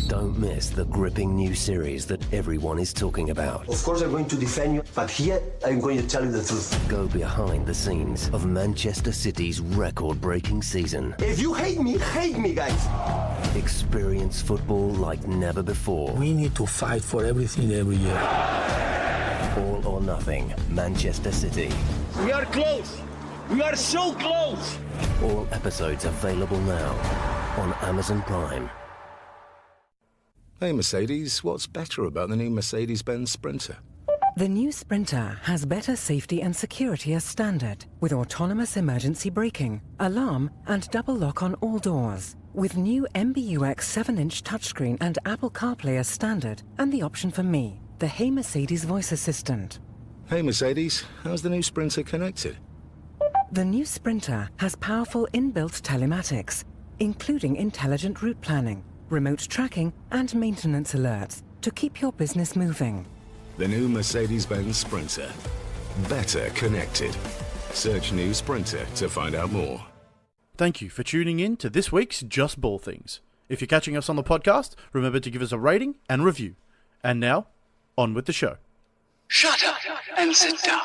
Don't miss the gripping new series that everyone is talking about. Of course I'm going to defend you, but here I'm going to tell you the truth. Go behind the scenes of Manchester City's record-breaking season. If you hate me, guys. Experience football like never before. We need to fight for everything every year. All or nothing, Manchester City. We are close. We are so close. All episodes available now on Amazon Prime. Hey Mercedes, what's better about the new Mercedes-Benz Sprinter? The new Sprinter has better safety and security as standard, with autonomous emergency braking, alarm, and double lock on all doors. With new MBUX 7-inch touchscreen and Apple CarPlay as standard, and the option for me, the Hey Mercedes voice assistant. Hey Mercedes, how's the new Sprinter connected? The new Sprinter has powerful inbuilt telematics, including intelligent route planning, remote tracking, and maintenance alerts to keep your business moving. The new Mercedes-Benz Sprinter. Better connected. Search new Sprinter to find out more. Thank you for tuning in to this week's Just Ball Things. If you're catching us on the podcast, remember to give us a rating and review. And now, on with the show. Shut up and sit down.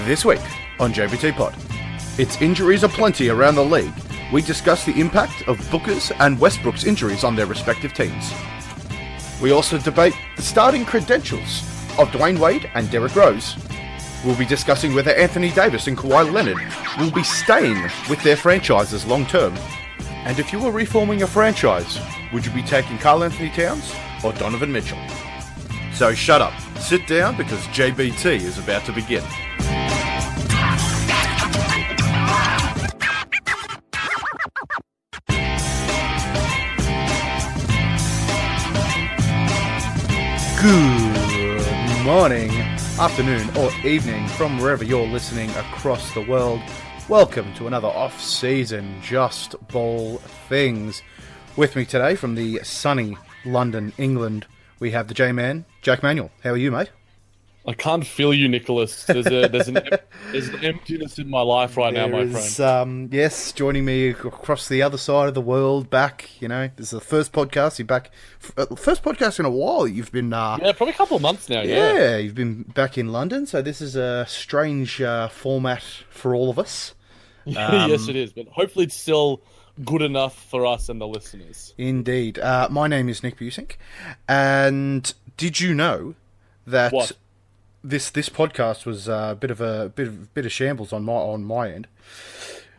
This week on JBT Pod, it's injuries aplenty around the league. We discuss the impact of Booker's and Westbrook's injuries on their respective teams. We also debate the starting credentials of Dwyane Wade and Derrick Rose. We'll be discussing whether Anthony Davis and Kawhi Leonard will be staying with their franchises long term. And if you were reforming a franchise, would you be taking Karl Anthony Towns or Donovan Mitchell? So shut up, sit down, because JBT is about to begin. Good morning, afternoon, or evening from wherever you're listening across the world. Welcome to another off-season Just Ball Things. With me today from the sunny London, England, we have the J-Man, Jack Manuel. How are you, mate? I can't feel you, Nicholas. There's an emptiness in my life right now, my friend. Yes, joining me across the other side of the world, back. You know, this is the first podcast. You're back, first podcast in a while. You've been probably a couple of months now. Yeah, you've been back in London, so this is a strange format for all of us. Yes, it is, but hopefully it's still good enough for us and the listeners. Indeed. My name is Nick Busink, and did you know that? What? This podcast was a bit of shambles on my end.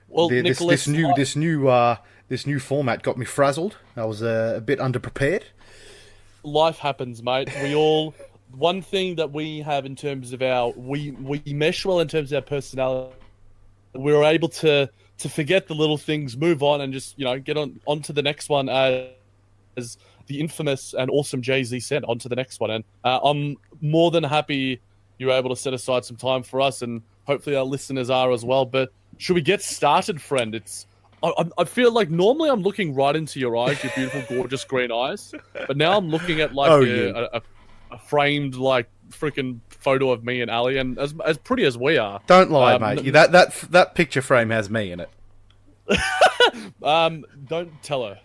Well, Nicholas, this new format got me frazzled. I was a bit underprepared. Life happens, mate. One thing that we have in terms of we mesh well in terms of our personality. We were able to forget the little things, move on, and just get on to the next one as the infamous and awesome Jay-Z said, on to the next one. And I'm more than happy you're able to set aside some time for us, and hopefully our listeners are as well. But should we get started, friend? I feel like normally I'm looking right into your eyes, your beautiful, gorgeous green eyes. But now I'm looking at a framed freaking photo of me and Ali, and as pretty as we are. Don't lie, mate. That picture frame has me in it. Don't tell her.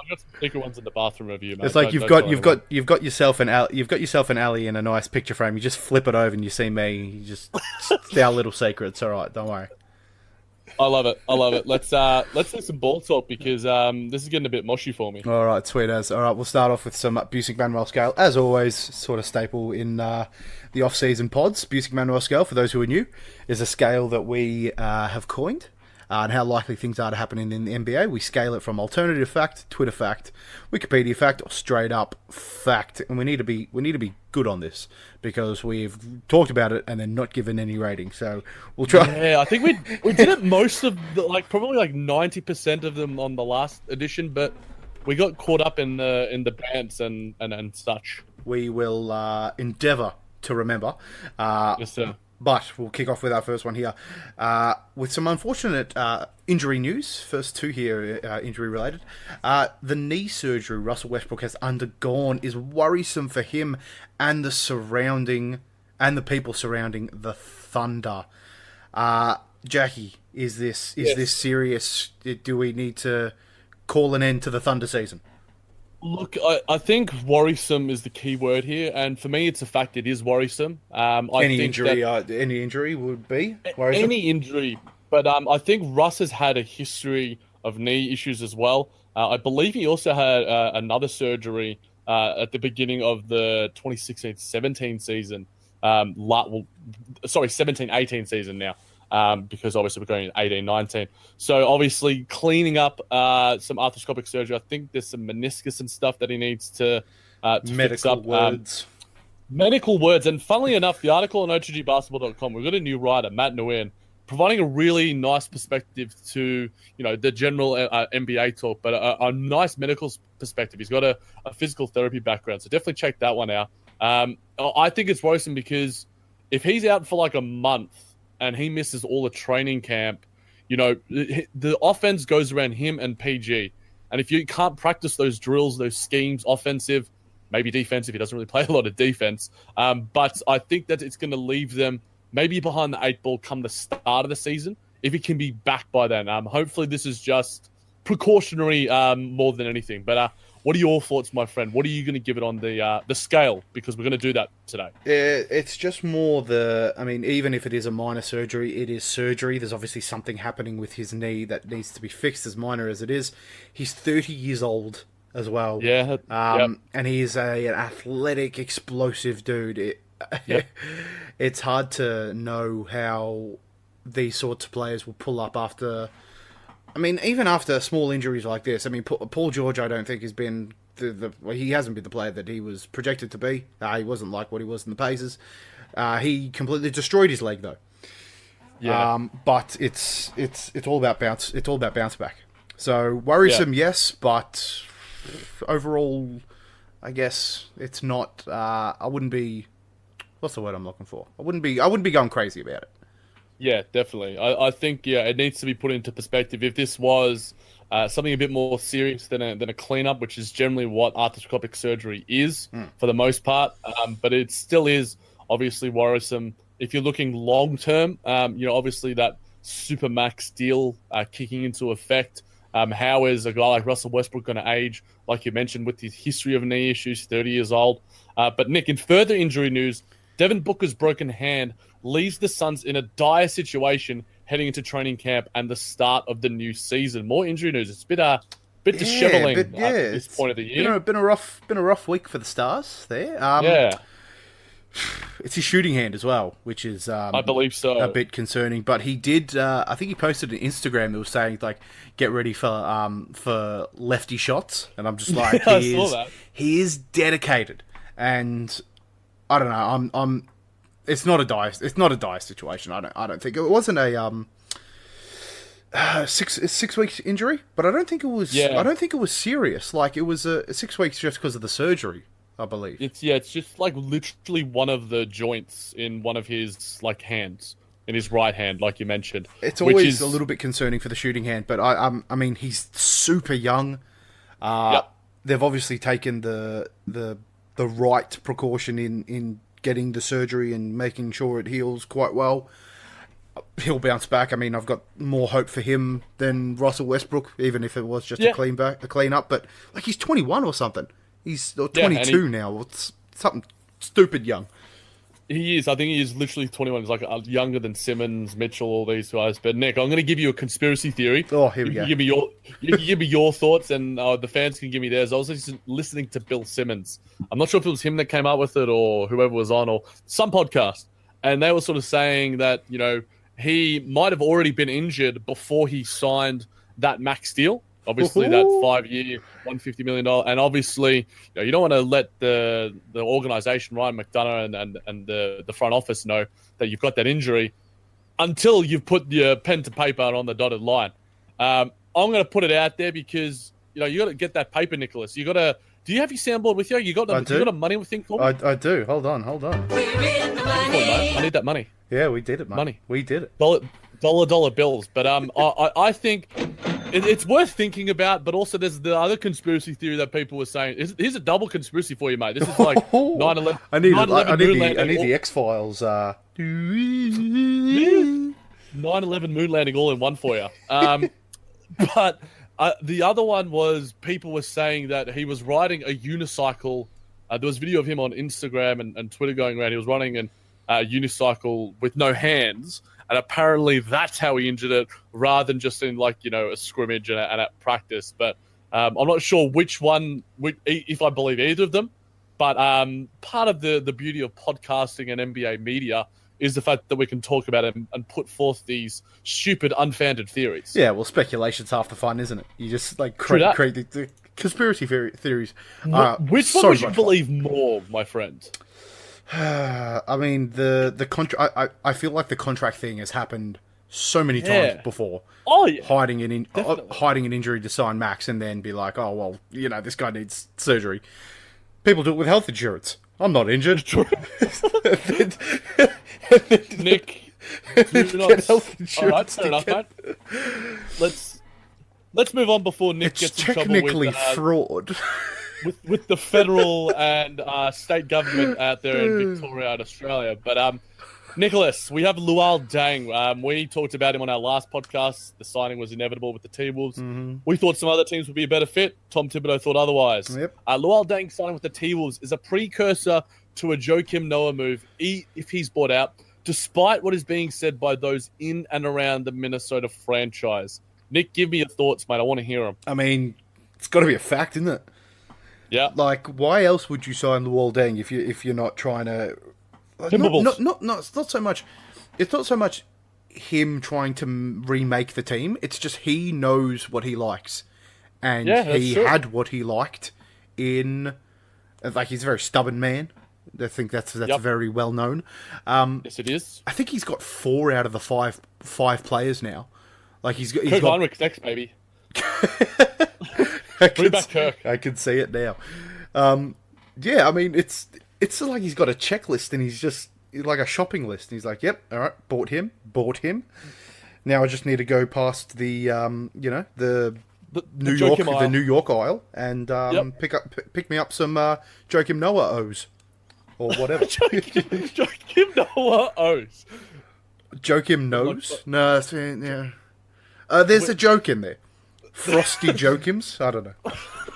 I've got some thicker ones in the bathroom of you, mate. It's like you've got yourself and Ali in a nice picture frame. You just flip it over and you see me. You just it's our little secret. It's all right. Don't worry. I love it. Let's do some ball talk, because this is getting a bit mushy for me. All right, sweet as. All right, we'll start off with some Busink Manuel scale, as always. Sort of staple in the off-season pods. Busink Manuel scale, for those who are new, is a scale that we have coined. And how likely things are to happen in the NBA. We scale it from alternative fact, Twitter fact, Wikipedia fact, or straight up fact. And we need to be good on this, because we've talked about it and then not given any rating. So we'll try. Yeah, I think we did it most of probably 90% of them on the last edition, but we got caught up in the bants and such. We will endeavour to remember. Yes, sir. But we'll kick off with our first one here with some unfortunate injury news. First two here, injury related. The knee surgery Russell Westbrook has undergone is worrisome for him and the people surrounding the Thunder. Jackie, is this serious? Do we need to call an end to the Thunder season? Look, I think worrisome is the key word here, and for me, it's a fact it is worrisome. Any injury would be worrisome? Any injury, but I think Russ has had a history of knee issues as well. I believe he also had another surgery at the beginning of the 2016-17 season. 17-18 season now. Because obviously we're going in 18-19. So obviously cleaning up some arthroscopic surgery. I think there's some meniscus and stuff that he needs to fix up. Medical words. And funnily enough, the article on OTGbasketball.com, we've got a new writer, Matt Nguyen, providing a really nice perspective to, the general NBA talk, but a nice medical perspective. He's got a physical therapy background, so definitely check that one out. I think it's worrisome because if he's out for like a month and he misses all the training camp, the offense goes around him and PG. And if you can't practice those drills, those schemes, offensive, maybe defensive, he doesn't really play a lot of defense. But I think that it's going to leave them maybe behind the 8 ball come the start of the season, if he can be back by then. Hopefully this is just precautionary more than anything. But what are your thoughts, my friend? What are you going to give it on the scale? Because we're going to do that today. It's just more even if it is a minor surgery, it is surgery. There's obviously something happening with his knee that needs to be fixed, as minor as it is. He's 30 years old as well. Yeah. And he is an athletic, explosive dude. It's hard to know how these sorts of players will pull up after... even after small injuries like this, Paul George, I don't think has been he hasn't been the player that he was projected to be. He wasn't like what he was in the Pacers. He completely destroyed his leg though. Yeah. But it's all about bounce. It's all about bounce back. So worrisome, yes, but overall, I guess it's not. I wouldn't be. What's the word I'm looking for? I wouldn't be going crazy about it. Yeah, definitely. I think it needs to be put into perspective. If this was something a bit more serious than a cleanup, which is generally what arthroscopic surgery is for the most part, but it still is obviously worrisome. If you're looking long term, obviously that supermax deal kicking into effect. How is a guy like Russell Westbrook going to age? Like you mentioned, with his history of knee issues, 30 years old. But Nick, in further injury news, Devin Booker's broken hand leaves the Suns in a dire situation heading into training camp and the start of the new season. More injury news. It's a bit disheveling at this point of the year. Been a rough week for the Stars there. It's his shooting hand as well, which is I believe so, a bit concerning. But he did. I think he posted an Instagram that was saying like, "Get ready for lefty shots," and I'm just like, he is dedicated, and I don't know. It's not a dire situation. I don't think it wasn't a 6 weeks injury, but I don't think it was. I don't think it was serious. Like it was 6 weeks just because of the surgery, I believe. It's just like literally one of the joints in one of his like hands, in his right hand, like you mentioned. It's always a little bit concerning for the shooting hand, but I mean he's super young. They've obviously taken the right precaution in getting the surgery and making sure it heals quite well. He'll bounce back. I've got more hope for him than Russell Westbrook, even if it was just a clean up. But like he's 21 or something. He's 22 now. It's something stupid young. He is. I think he is literally 21. He's like younger than Simmons, Mitchell, all these guys. But Nick, I'm going to give you a conspiracy theory. Oh, here we go. You can give me your thoughts, and the fans can give me theirs. I was listening to Bill Simmons. I'm not sure if it was him that came up with it or whoever was on or some podcast, and they were sort of saying that he might have already been injured before he signed that max deal. Obviously, that 5-year, $150 million. And obviously, you don't want to let the organization, Ryan McDonough and the front office know that you've got that injury until you've put your pen to paper on the dotted line. I'm going to put it out there because, you got to get that paper, Nicholas. You got to Do you have your soundboard with you? You got do. you got a money thing for me? I do. Hold on. I need that money. Yeah, we did it, mate. Money. We did it. Dollar bills. But I think it's worth thinking about. But also, there's the other conspiracy theory that people were saying. Here's a double conspiracy for you, mate. This is like 9/11. I need the X-Files. 9/11 moon landing all in one for you. But the other one was people were saying that he was riding a unicycle. There was video of him on Instagram and Twitter going around. He was running a unicycle with no hands, and apparently that's how he injured it, rather than just in a scrimmage and at practice. But I'm not sure which one, if I believe either of them. But part of the beauty of podcasting and NBA media is the fact that we can talk about it and put forth these stupid, unfounded theories. Yeah, well, speculation's half the fun, isn't it? You just create the conspiracy theories. Which one would you believe more, my friend? I mean, the contract. I feel like the contract thing has happened so many times before. Oh yeah, hiding an injury to sign max, and then be like, oh well, this guy needs surgery. People do it with health insurance. I'm not injured. Nick, health insurance. All right, fair enough, mate. Let's move on before Nick gets in trouble with technically fraud. with the federal and state government out there in Victoria and Australia. But Nicholas, we have Luol Deng. We talked about him on our last podcast. The signing was inevitable with the T-Wolves. Mm-hmm. We thought some other teams would be a better fit. Tom Thibodeau thought otherwise. Yep. Luol Deng signing with the T-Wolves is a precursor to a Joakim Noah move if he's bought out, despite what is being said by those in and around the Minnesota franchise. Nick, give me your thoughts, mate. I want to hear them. I mean, it's got to be a fact, isn't it? Yeah. Why else would you sign Luol Deng if you're not trying to? Not so much. It's not so much him trying to remake the team. It's just he knows what he likes, and he had what he liked in. He's a very stubborn man. I think that's very well known. Yes, it is. I think he's got 4 out of the five players now. He's got Heinrich's next, baby. Bring back Kirk. I can see it now. I mean, it's like he's got a checklist and he's just like a shopping list. And he's like, yep, all right, bought him. Now I just need to go past the the New York aisle and pick me up some Joakim Noah O's or whatever. Joakim Noah O's. Joakim Nose? No, yeah. There's a joke in there. Frosty Joakims? I don't know.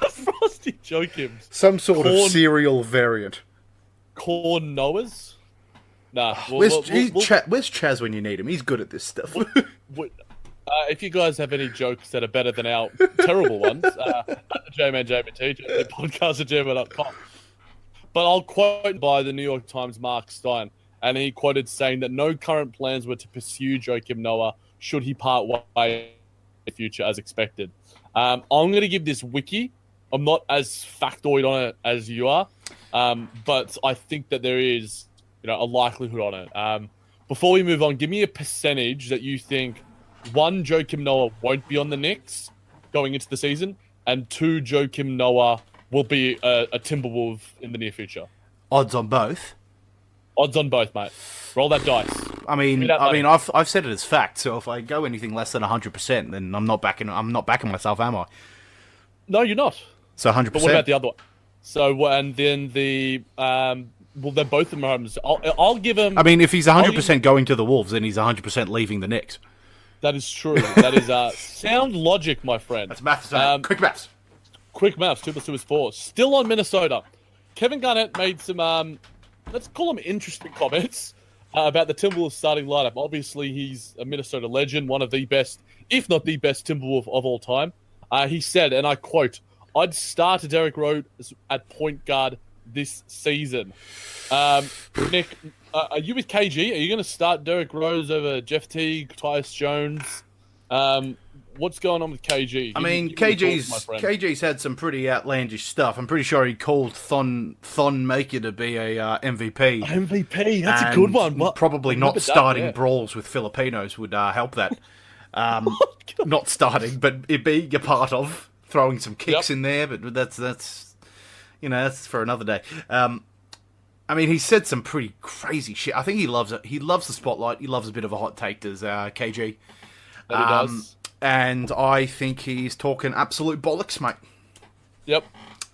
Frosty Joakims. Some sort of cereal variant. Corn Noahs? Nah. Where's Chaz when you need him? He's good at this stuff. If you guys have any jokes that are better than our terrible ones, at the JBT, jbtpodcast@gmail.com. But I'll quote by the New York Times' Mark Stein, and he quoted saying that no current plans were to pursue Joakim Noah should he part way in the future as expected. I'm going to give this wiki. I'm not as factoid on it as you are, but I think that there is a likelihood on it. Before we move on, give me a percentage that you think, 1, Joakim Noah won't be on the Knicks going into the season, and 2, Joakim Noah will be a Timberwolf in the near future. Odds on both. Odds on both, mate. Roll that dice. I mean, I've said it as fact. So if I go anything less than 100%, then I'm not backing myself, am I? No, you're not. So 100%. But what about the other one? So and then the they're both of them. I'll give him. I mean, if he's 100% going to the Wolves, then he's 100% leaving the Knicks. That is true. That is sound logic, my friend. That's maths. Quick maths. Quick maths. 2 + 2 is 4. Still on Minnesota. Kevin Garnett made some let's call them interesting comments about the Timberwolves starting lineup. Obviously, he's a Minnesota legend, one of the best, if not the best, Timberwolf of all time. He said, and I quote, "I'd start Derrick Rose at point guard this season." Nick, are you with KG? Are you going to start Derrick Rose over Jeff Teague, Tyus Jones? What's going on with KG? I mean, KG's had some pretty outlandish stuff. I'm pretty sure he called Thon Maker to be a MVP. MVP, that's a good one. Probably not starting brawls with Filipinos would help that. Not starting, but it being a part of throwing some kicks in there. But that's that's for another day. I mean, he said some pretty crazy shit. I think he loves it. He loves the spotlight. He loves a bit of a hot take, does KG. That he does. And I think he's talking absolute bollocks, mate. Yep.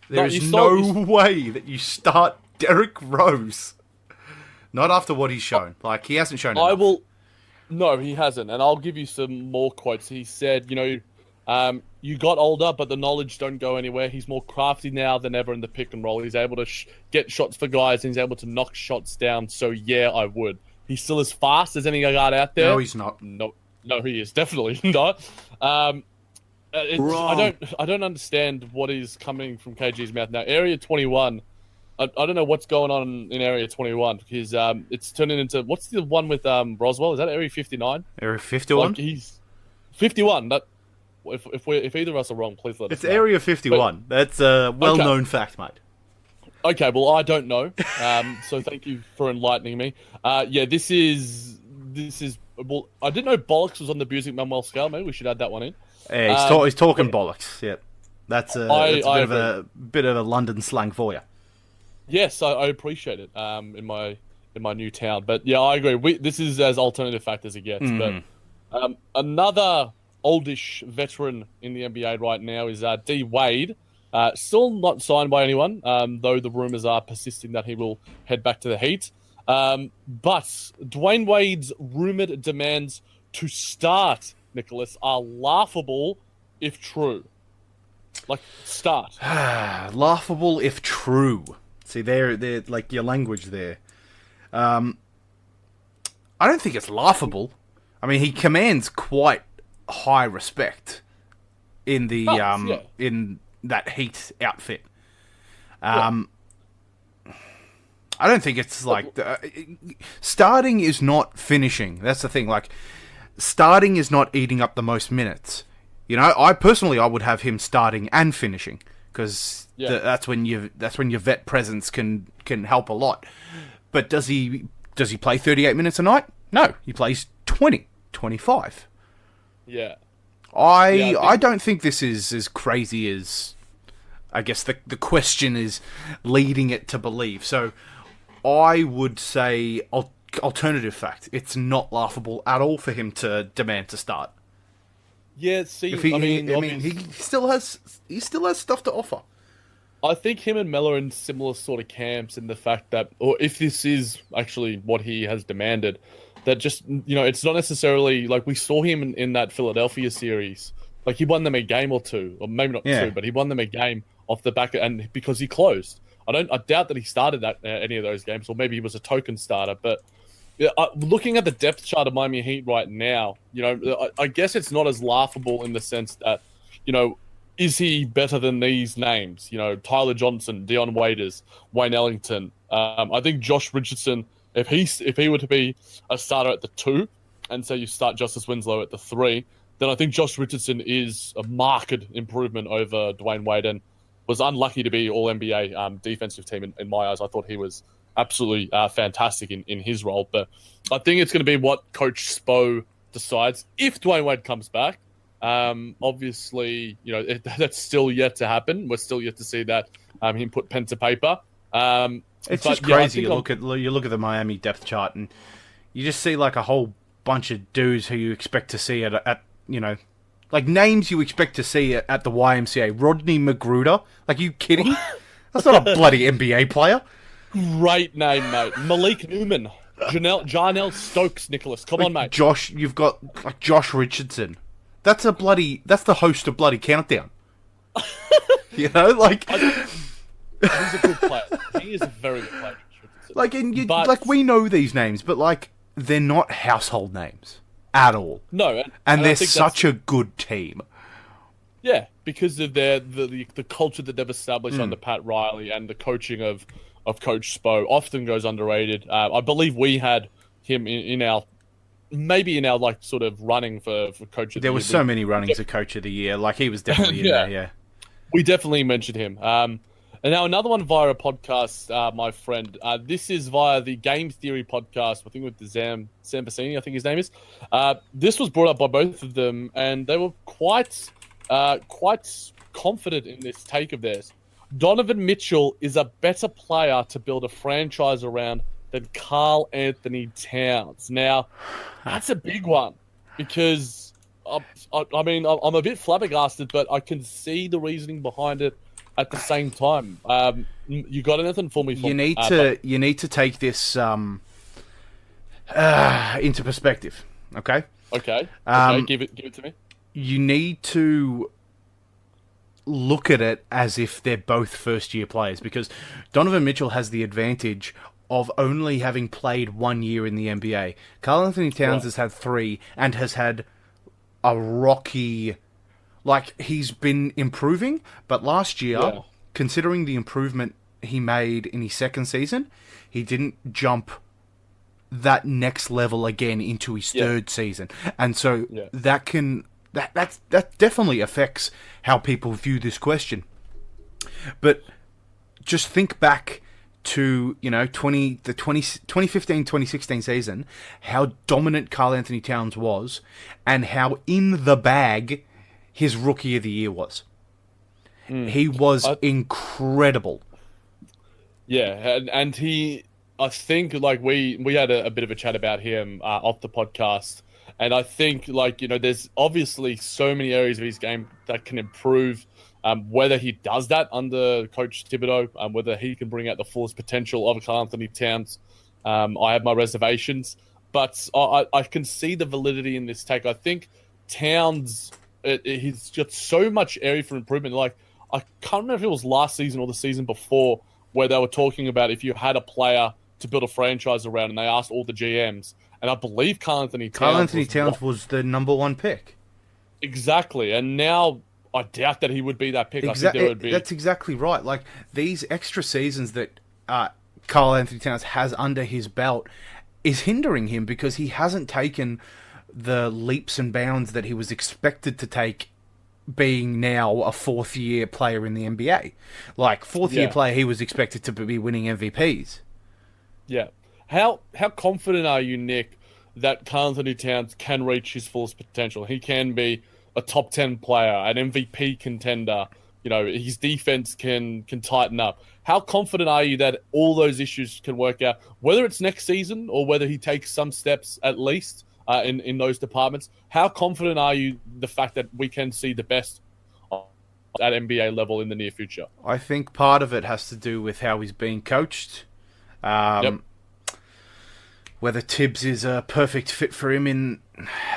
There is no way that you start Derrick Rose. Not after what he's shown. Like, he hasn't shown enough. No, he hasn't. And I'll give you some more quotes. He said, you got older, but the knowledge don't go anywhere. He's more crafty now than ever in the pick and roll. He's able to get shots for guys, and he's able to knock shots down. So, yeah, I would. He's still as fast as any guy out there. No, he's not. No, he is definitely not. I don't understand what is coming from KG's mouth now. Area 21, I don't know what's going on in Area 21 because it's turning into, what's the one with Roswell? Is that Area 59? Area 51? Like, he's 51. If either of us are wrong, please let us know. It's Area 51. That's a well-known fact, mate. Okay, well, I don't know. So thank you for enlightening me. This is. Well, I didn't know bollocks was on the Busick Manuel scale. Maybe we should add that one in. Yeah, he's talking bollocks. Yeah, that's a bit of a London slang for you. Yes, I appreciate it. In my new town, but yeah, I agree. This is as alternative fact as it gets. But another oldish veteran in the NBA right now is D Wade. Still not signed by anyone, though the rumors are persisting that he will head back to the Heat. But Dwyane Wade's rumored demands to start, Nicholas, are laughable if true. Like, start. Laughable if true. See, they're like your language there. I don't think it's laughable. I mean, he commands quite high respect in the in that Heat outfit. I don't think it's like starting is not finishing. That's the thing. Like, starting is not eating up the most minutes. I personally would have him starting and finishing because that's when your vet presence can help a lot. But does he play 38 minutes a night? No, he plays 20, 25. Yeah. I don't think this is as crazy as I guess the question is leading it to believe. So I would say alternative fact. It's not laughable at all for him to demand to start. Yeah, see, he still has stuff to offer. I think him and Melo are in similar sort of camps in the fact that, or if this is actually what he has demanded, that just, it's not necessarily like we saw him in that Philadelphia series. Like, he won them a game or two, or maybe not two, but he won them a game off the back, and because he closed. I doubt that he started any of those games, or maybe he was a token starter. But looking at the depth chart of Miami Heat right now, I guess it's not as laughable in the sense that, is he better than these names? Tyler Johnson, Dion Waiters, Wayne Ellington. I think Josh Richardson, if he were to be a starter at the 2, and say you start Justice Winslow at the 3, then I think Josh Richardson is a marked improvement over Dwyane Wade, and was unlucky to be All-NBA defensive team in my eyes. I thought he was absolutely fantastic in his role. But I think it's going to be what Coach Spo decides if Dwyane Wade comes back. Obviously, that's still yet to happen. We're still yet to see that him put pen to paper. It's just crazy. You look at the Miami depth chart, and you just see like a whole bunch of dudes who you expect to see at like names you expect to see at the YMCA. Rodney McGruder. Like, you kidding? That's not a bloody NBA player. Great name, mate. Malik Newman. Jarnell Stokes, Nicholas. Come on, mate. You've got like Josh Richardson. That's the host of bloody Countdown. He's a good player. He is a very good player. Like, we know these names, but like, they're not household names at all. No, and they're such a good team. Yeah, because of the culture that they've established under Pat Riley, and the coaching of Coach Spo often goes underrated. I believe we had him in our like sort of running for Coach of the Year. There were so many runnings of Coach of the Year. Like, he was definitely in there, yeah. We definitely mentioned him. And now another one via a podcast, my friend. This is via the Game Theory podcast, I think with the Sam Vecini, I think his name is. This was brought up by both of them, and they were quite confident in this take of theirs. Donovan Mitchell is a better player to build a franchise around than Karl Anthony Towns. Now, that's a big one because, I mean, I'm a bit flabbergasted, but I can see the reasoning behind it at the same time. You got anything for me? You need to take this into perspective, okay? Okay. Give it to me. You need to look at it as if they're both first-year players, because Donovan Mitchell has the advantage of only having played 1 year in the NBA. Karl Anthony Towns has had 3 and has had a rocky... Like, he's been improving, but last year, considering the improvement he made in his second season, he didn't jump that next level again into his third season. And so that definitely affects how people view this question. But just think back to, 2015-2016 season, how dominant Karl Anthony Towns was, and how in the bag his Rookie of the Year was. He was incredible. Yeah, and I think, like, we had a bit of a chat about him off the podcast, and I think, like, there's obviously so many areas of his game that can improve. Whether he does that under Coach Thibodeau, whether he can bring out the fullest potential of Karl Anthony Towns, I have my reservations. But I can see the validity in this take. I think Towns, he's got so much area for improvement. Like, I can't remember if it was last season or the season before where they were talking about if you had a player to build a franchise around, and they asked all the GMs, and I believe Karl Anthony Towns was the number 1 pick. Exactly, and now I doubt that he would be that pick. I think there would be. That's exactly right. Like, these extra seasons that Karl Anthony Towns has under his belt is hindering him because he hasn't taken the leaps and bounds that he was expected to take, being now a 4th-year player in the NBA. Like, 4th-year player, he was expected to be winning MVPs. Yeah. How confident are you, Nick, that Karl Anthony Towns can reach his fullest potential? He can be a top 10 player, an MVP contender. His defense can tighten up. How confident are you that all those issues can work out, whether it's next season or whether he takes some steps at least in those departments? How confident are you the fact that we can see the best at NBA level in the near future? I think part of it has to do with how he's being coached. Whether Tibbs is a perfect fit for him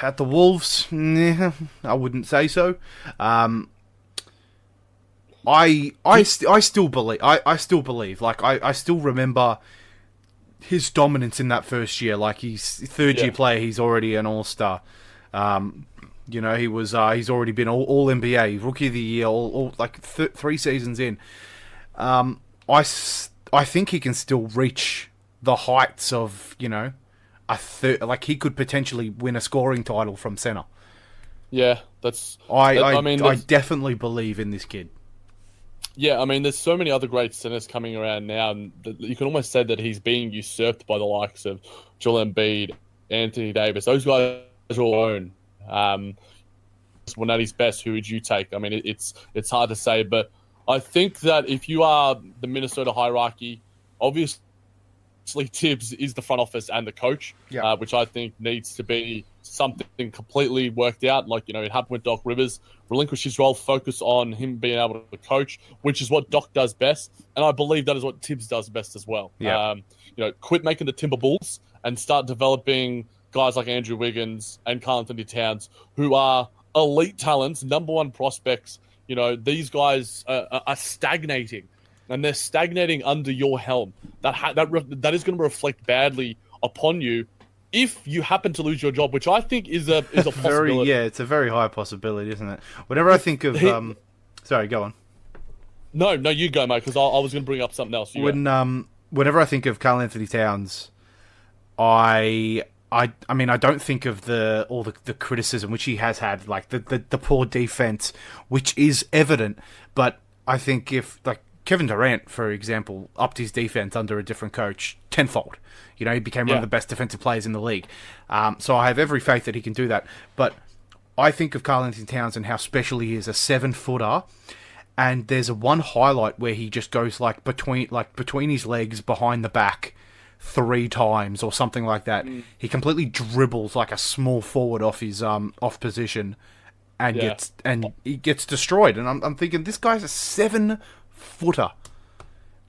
at the Wolves, I wouldn't say so. I still believe. I still believe. Like, I still remember his dominance in that first year. Like, he's 3rd-year player. He's already an all-star. He was. He's already been all NBA, Rookie of the Year, all 3 seasons in. I think he can still reach the heights of, like, he could potentially win a scoring title from center. Yeah, I definitely believe in this kid. Yeah, I mean, there's so many other great centers coming around now, and you can almost say that he's being usurped by the likes of Joel Embiid, Anthony Davis. Those guys are all own. When at his best, who would you take? I mean, it's hard to say, but I think that if you are the Minnesota hierarchy, obviously Tibbs is the front office and the coach, which I think needs to be something completely worked out. Like, it happened with Doc Rivers, relinquish his role, focus on him being able to coach, which is what Doc does best. And I believe that is what Tibbs does best as well. Quit making the Timberwolves and start developing guys like Andrew Wiggins and Karl Anthony Towns, who are elite talents, number 1 prospects. These guys are stagnating, and they're stagnating under your helm. That is going to reflect badly upon you if you happen to lose your job, which I think is a possibility. It's a very high possibility, isn't it? Whenever I think of... sorry, go on. No, you go, mate, because I was going to bring up something else. Whenever I think of Karl Anthony Towns, I mean, I don't think of all the criticism which he has had, like the poor defense, which is evident. But I think if, like, Kevin Durant, for example, upped his defense under a different coach tenfold. He became one of the best defensive players in the league. So I have every faith that he can do that. But I think of Karl Anthony Towns and how special he is, a 7-footer, and there's one highlight where he just goes like between his legs behind the back 3 times or something like that. He completely dribbles like a small forward off his off position and he gets destroyed. And I'm thinking, this guy's a 7-footer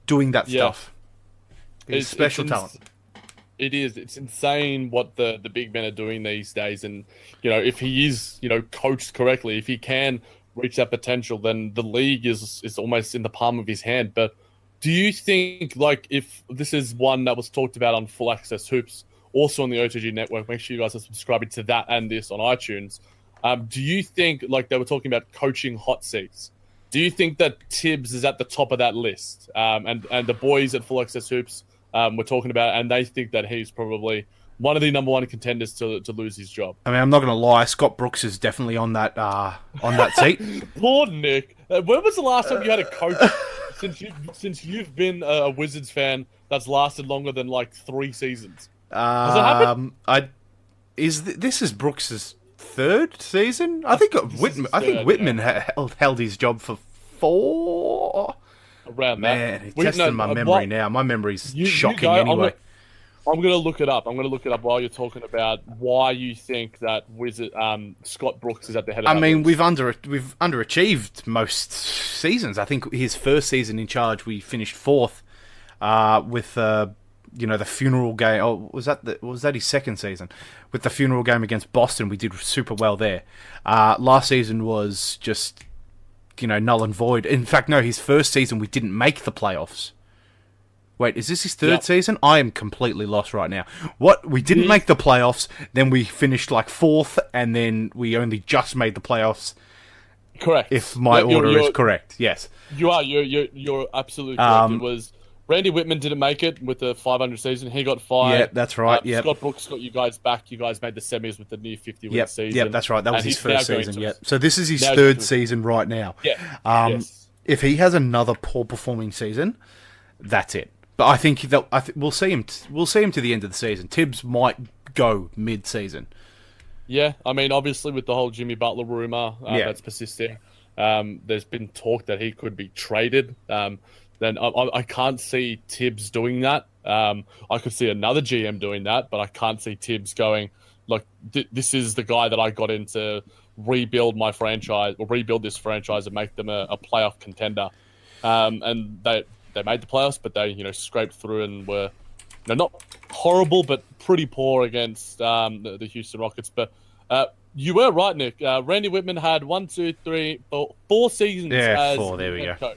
doing that stuff. He's special talent. It is. It's insane what the big men are doing these days. And, if he is, coached correctly, if he can reach that potential, then the league is almost in the palm of his hand. But do you think, if this is one that was talked about on Full Access Hoops, also on the OTG network, make sure you guys are subscribing to that and this on iTunes. Do you think, they were talking about coaching hot seats, do you think that Tibbs is at the top of that list? And the boys at Full Access Hoops were talking about it, and they think that he's probably one of the number one contenders to lose his job. I mean, I'm not going to lie, Scott Brooks is definitely on that seat. Poor Nick. When was the last time you had a coach since you've been a Wizards fan that's lasted longer than 3 seasons? Has it happened? This is Brooks's 3rd season? I think Whitman held his job for 4. Around that. Man, he's testing my memory now. My memory's shocking anyway. I'm going to look it up. While you're talking about why you think that Scott Brooks is at the head of that list. We've underachieved most seasons. I think his first season in charge, we finished 4th with the funeral game. Oh, was that his 2nd season? With the funeral game against Boston, we did super well there. Last season was just, null and void. In fact, no, his first season, we didn't make the playoffs. Wait, is this his 3rd season? I am completely lost right now. What? We didn't make the playoffs, then we finished 4th, and then we only just made the playoffs. Correct. If my order is correct, yes. You are. You're absolutely correct. It was Randy Whitman didn't make it with the 500 season. He got fired. Yeah, that's right. Scott Brooks got you guys back. You guys made the semis with the near 50-win season. Yeah, that's right. That was his first season. Yeah. So this is his 3rd season right now. Yeah. If he has another poor performing season, that's it. But I think we'll see him. We'll see him to the end of the season. Tibbs might go mid-season. Yeah, obviously with the whole Jimmy Butler rumor that's persisting, there's been talk that he could be traded. Then I can't see Tibbs doing that. I could see another GM doing that, but I can't see Tibbs going, this is the guy that I got in to rebuild my franchise, or rebuild this franchise and make them a playoff contender. And they made the playoffs, but they scraped through and were not horrible, but pretty poor against the Houston Rockets. But you were right, Nick. Randy Whitman had 4 seasons as 4. There we go. Coach.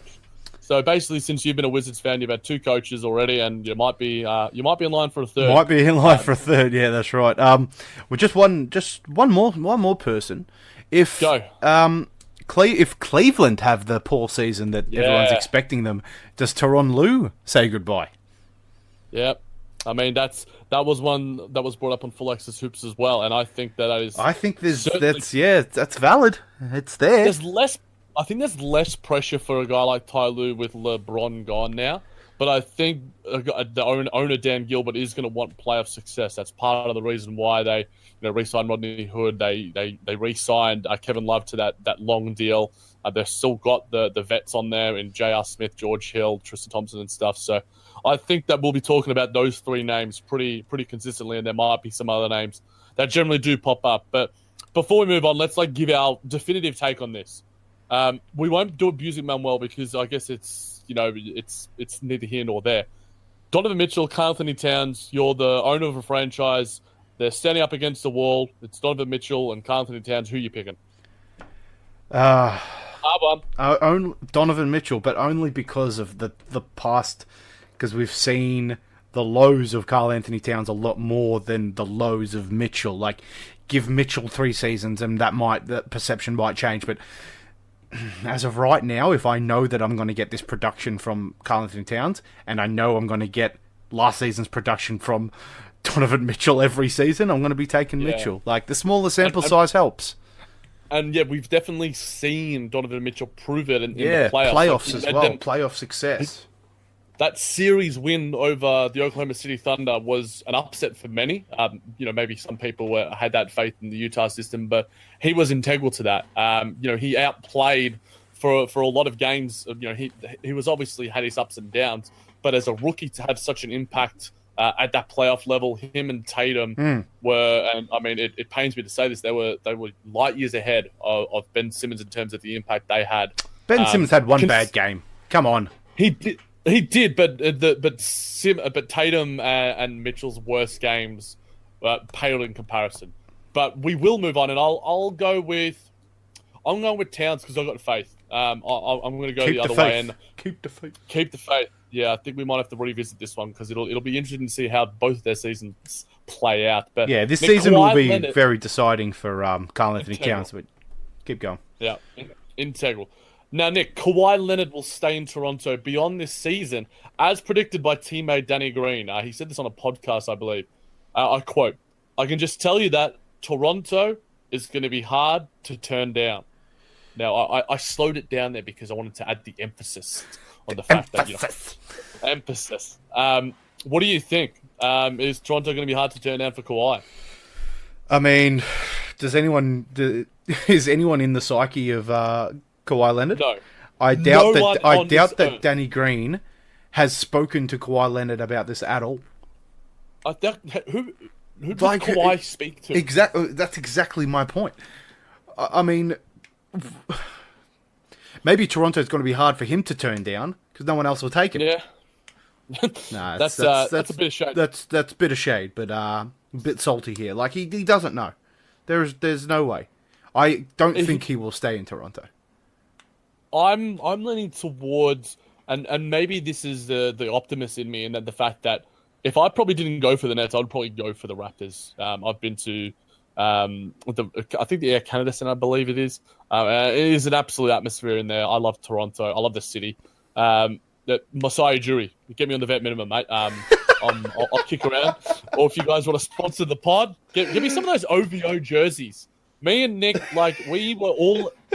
So basically, since you've been a Wizards fan, you've had 2 coaches already, and you might be in line for a 3rd. Might be in line for a 3rd. Yeah, that's right. Well, just one more person. If Cleveland have the poor season that everyone's expecting them, does Tyronn Lue say goodbye? Yep. That was one that was brought up on Full Access Hoops as well, and I think that is. I think that's valid. It's there. I think there's less pressure for a guy like Ty Lue with LeBron gone now, but I think the owner Dan Gilbert is going to want playoff success. That's part of the reason why they re-signed Rodney Hood. They re-signed Kevin Love to that long deal. They've still got the vets on there in J.R. Smith, George Hill, Tristan Thompson, and stuff. So I think that we'll be talking about those 3 names pretty consistently, and there might be some other names that generally do pop up. But before we move on, let's give our definitive take on this. We won't do abusing Manuel because I guess it's neither here nor there. Donovan Mitchell, Karl Anthony Towns, you're the owner of a franchise. They're standing up against the wall. It's Donovan Mitchell and Karl Anthony Towns. Who are you picking? Donovan Mitchell, but only because of the past, because we've seen the lows of Karl Anthony Towns a lot more than the lows of Mitchell. Give Mitchell 3 seasons and that perception might change, but as of right now, if I know that I'm going to get this production from Karl Anthony Towns, and I know I'm going to get last season's production from Donovan Mitchell every season, I'm going to be taking Mitchell. The smaller sample size helps. And we've definitely seen Donovan Mitchell prove it in the playoffs as well. Playoff success. That series win over the Oklahoma City Thunder was an upset for many. Maybe some people had that faith in the Utah system, but he was integral to that. He outplayed for a lot of games, he was obviously had his ups and downs, but as a rookie to have such an impact at that playoff level, him and Tatum were, and I mean, it pains me to say this, they were light years ahead of Ben Simmons in terms of the impact they had. Ben Simmons had one bad game. Come on. He did, but Tatum and Mitchell's worst games paled in comparison. But we will move on, and I'm going with Towns because I've got faith. I'm going to go the other way and keep the faith. Keep the faith. Yeah, I think we might have to revisit this one because it'll be interesting to see how both their seasons play out. But yeah, this season will be very deciding for Karl Anthony Towns. But keep going. Yeah, integral. Now, Nick, Kawhi Leonard will stay in Toronto beyond this season, as predicted by teammate Danny Green. He said this on a podcast, I believe. I quote, "I can just tell you that Toronto is going to be hard to turn down." Now, I slowed it down there because I wanted to add the emphasis on the fact that, emphasis. What do you think? Is Toronto going to be hard to turn down for Kawhi? I mean, is anyone in the psyche of Kawhi Leonard? No. I doubt that Danny Green has spoken to Kawhi Leonard about this at all. Who does Kawhi speak to? Exactly. That's exactly my point. I mean, maybe Toronto's going to be hard for him to turn down because no one else will take it. Yeah. Nah, that's a bit of shade. That's a bit of shade, but a bit salty here. Like he doesn't know. There's no way. I don't think he will stay in Toronto. I'm leaning towards, and maybe this is the optimist in me, and the fact that if I probably didn't go for the Nets, I'd probably go for the Raptors. I've been to I think the Air Canada Centre, I believe it is. It is an absolute atmosphere in there. I love Toronto. I love the city. Masai Ujiri, get me on the vet minimum, mate. I'll kick around. Or if you guys want to sponsor the pod, give me some of those OVO jerseys. Me and Nick, we were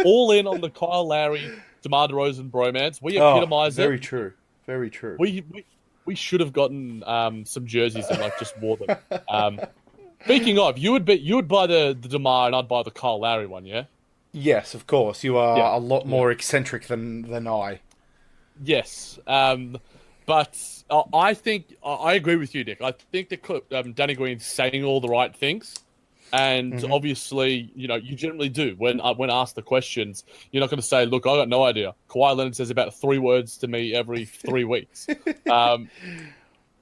all in on the Kyle Lowry, DeMar DeRozan bromance. We epitomised it. Very true. Very true. We should have gotten some jerseys and just wore them. Speaking of, you would buy the DeMar and I'd buy the Kyle Lowry one, yeah? Yes, of course. You are a lot more eccentric than I. Yes, but I think I agree with you, Nick. I think that Danny Green's saying all the right things, and obviously, you generally do when asked the questions. You're not going to say, "Look, I got no idea." Kawhi Leonard says about 3 words to me every 3 weeks.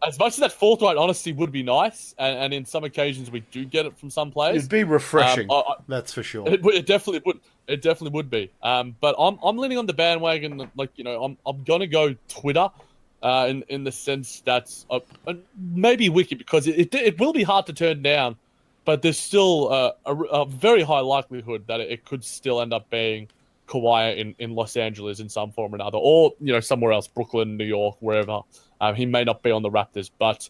As much as that forthright honesty would be nice, and in some occasions we do get it from some players, it'd be refreshing. That's for sure. It definitely would. It definitely would be. But I'm leaning on the bandwagon. I'm gonna go Twitter, in the sense that maybe Wiki, because it will be hard to turn down, but there's still a very high likelihood that it could still end up being Kawhi in Los Angeles in some form or another, or somewhere else, Brooklyn, New York, wherever. He may not be on the Raptors, but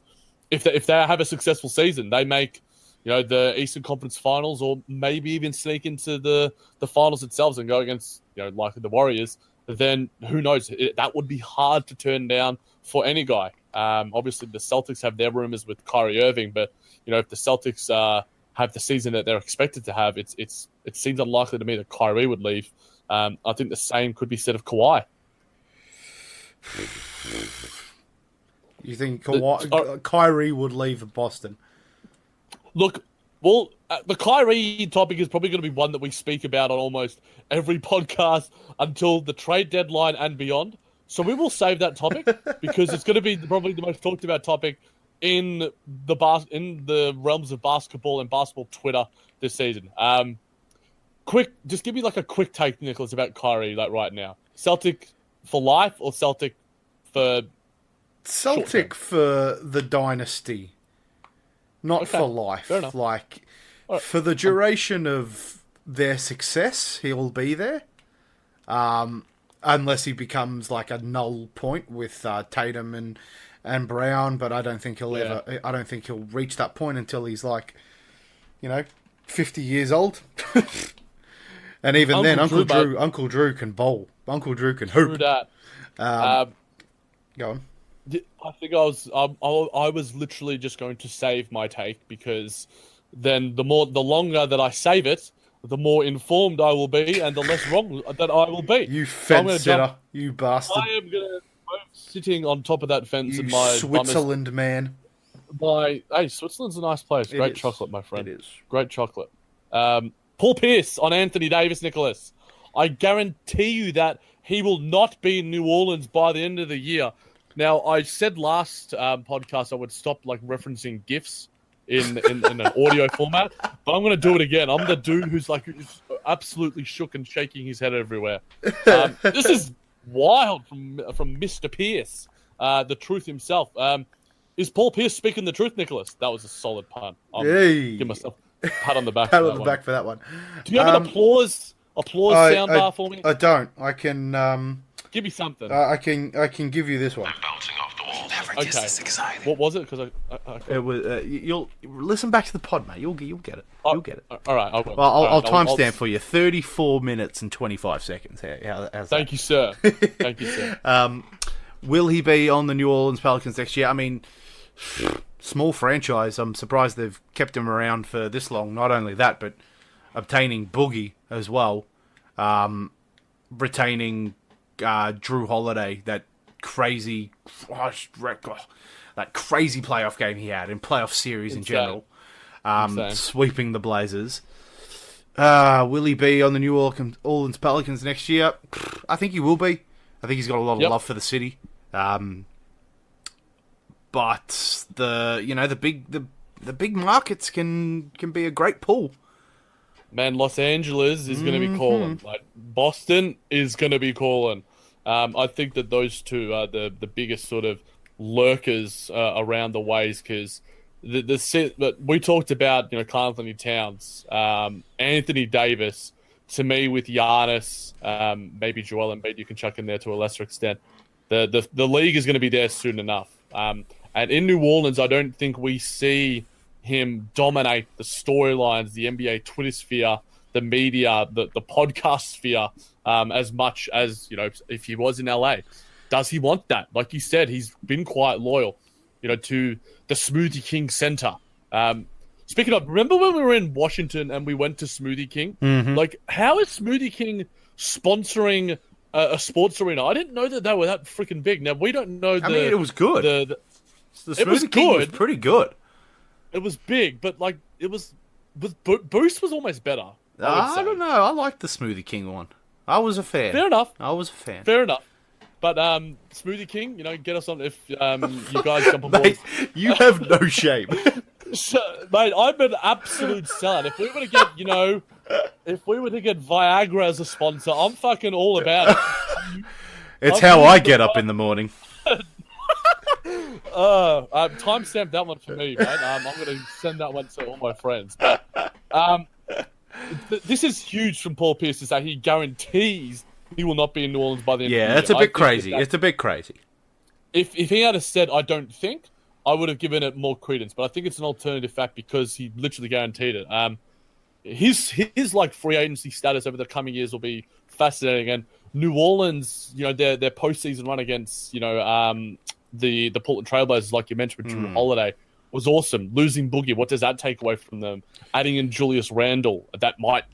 if they have a successful season, they make the Eastern Conference Finals, or maybe even sneak into the finals itself and go against like the Warriors, then who knows? That would be hard to turn down for any guy. Obviously, the Celtics have their rumors with Kyrie Irving, but if the Celtics have the season that they're expected to have, it seems unlikely to me that Kyrie would leave. I think the same could be said of Kawhi. You think Kyrie would leave Boston? Look, well, the Kyrie topic is probably going to be one that we speak about on almost every podcast until the trade deadline and beyond. So we will save that topic because it's going to be probably the most talked about topic in the realms of basketball and basketball Twitter this season. Just give me a quick take, Nicholas, about Kyrie right now. Celtic for life or Celtic for... Celtic for the dynasty, not for life. Fair enough. For the duration of their success, he'll be there. Unless he becomes a null point with Tatum and Brown, but I don't think he'll ever. I don't think he'll reach that point until he's 50 years old. And even then, Uncle Drew can bowl. Uncle Drew can hoop. True that. Go on. I think I was literally just going to save my take, because then the longer that I save it, the more informed I will be, and the less wrong that I will be. You fence sitter, you bastard. I am going to sitting on top of that fence in my Switzerland man. Hey, Switzerland's a nice place. Great chocolate, my friend. It is. Great chocolate. Paul Pierce on Anthony Davis, Nicholas. I guarantee you that he will not be in New Orleans by the end of the year. Now, I said last podcast I would stop referencing GIFs in an audio format, but I'm going to do it again. I'm the dude who's absolutely shook and shaking his head everywhere. This is wild from Mr. Pierce, the truth himself. Is Paul Pierce speaking the truth, Nicholas? That was a solid pun. Give myself a pat on the back. Pat on the back for that one. Do you have an applause soundbar for me? I don't. I can. Give me something. I can give you this one. Bouncing off the wall. Never Okay. this exciting. What was it? Because It was. You'll listen back to the pod, mate. You'll get it. You'll get it. All right. I will. Well, I'll All right, timestamp for you. 34 minutes and 25 seconds. How's Thank you, sir. Thank you, sir. Will he be on the New Orleans Pelicans next year? I mean, small franchise. I'm surprised they've kept him around for this long. Not only that, but obtaining Boogie as well. Retaining Drew Holiday, that crazy playoff game he had in playoff series in general. Sweeping the Blazers. Will he be on the New Orleans Pelicans next year? I think he will be. I think he's got a lot of love for the city. But the big markets can be a great pull. Man, Los Angeles is going to be calling. Boston is going to be calling. I think that those two are the biggest sort of lurkers around the ways, because but we talked about Karl Anthony Towns, Anthony Davis. To me, with Giannis, maybe Joel Embiid, you can chuck in there to a lesser extent. The league is going to be there soon enough. And in New Orleans, I don't think we see him dominate the storylines, the NBA Twitter sphere, the media, the podcast sphere, as much as if he was in LA. Does he want that? Like you said, he's been quite loyal, to the Smoothie King Center. Speaking of, remember when we were in Washington and we went to Smoothie King? Mm-hmm. How is Smoothie King sponsoring a sports arena? I didn't know that they were that freaking big. Now, we don't know I mean, it was good. The Smoothie King was pretty good. It was big, but Boost was almost better. I don't know. I liked the Smoothie King one. I was a fan. Fair enough. I was a fan. Fair enough. But Smoothie King, get us on if you guys jump on board. Mate, you have no shame. So, mate, I'm an absolute sellout. If we were to get Viagra as a sponsor, I'm fucking all about it. It's how I get up in the morning. Timestamp that one for me, mate. I'm going to send that one to all my friends. But, this is huge from Paul Pierce to say he guarantees he will not be in New Orleans by the end of the year. Yeah, it's a bit crazy. It's a bit crazy. If he had said, I don't think, I would have given it more credence. But I think it's an alternative fact because he literally guaranteed it. His free agency status over the coming years will be fascinating. And New Orleans, their postseason run against, the Portland Trailblazers, like you mentioned with Drew Holiday, was awesome. Losing Boogie, what does that take away from them? Adding in Julius Randle, that might,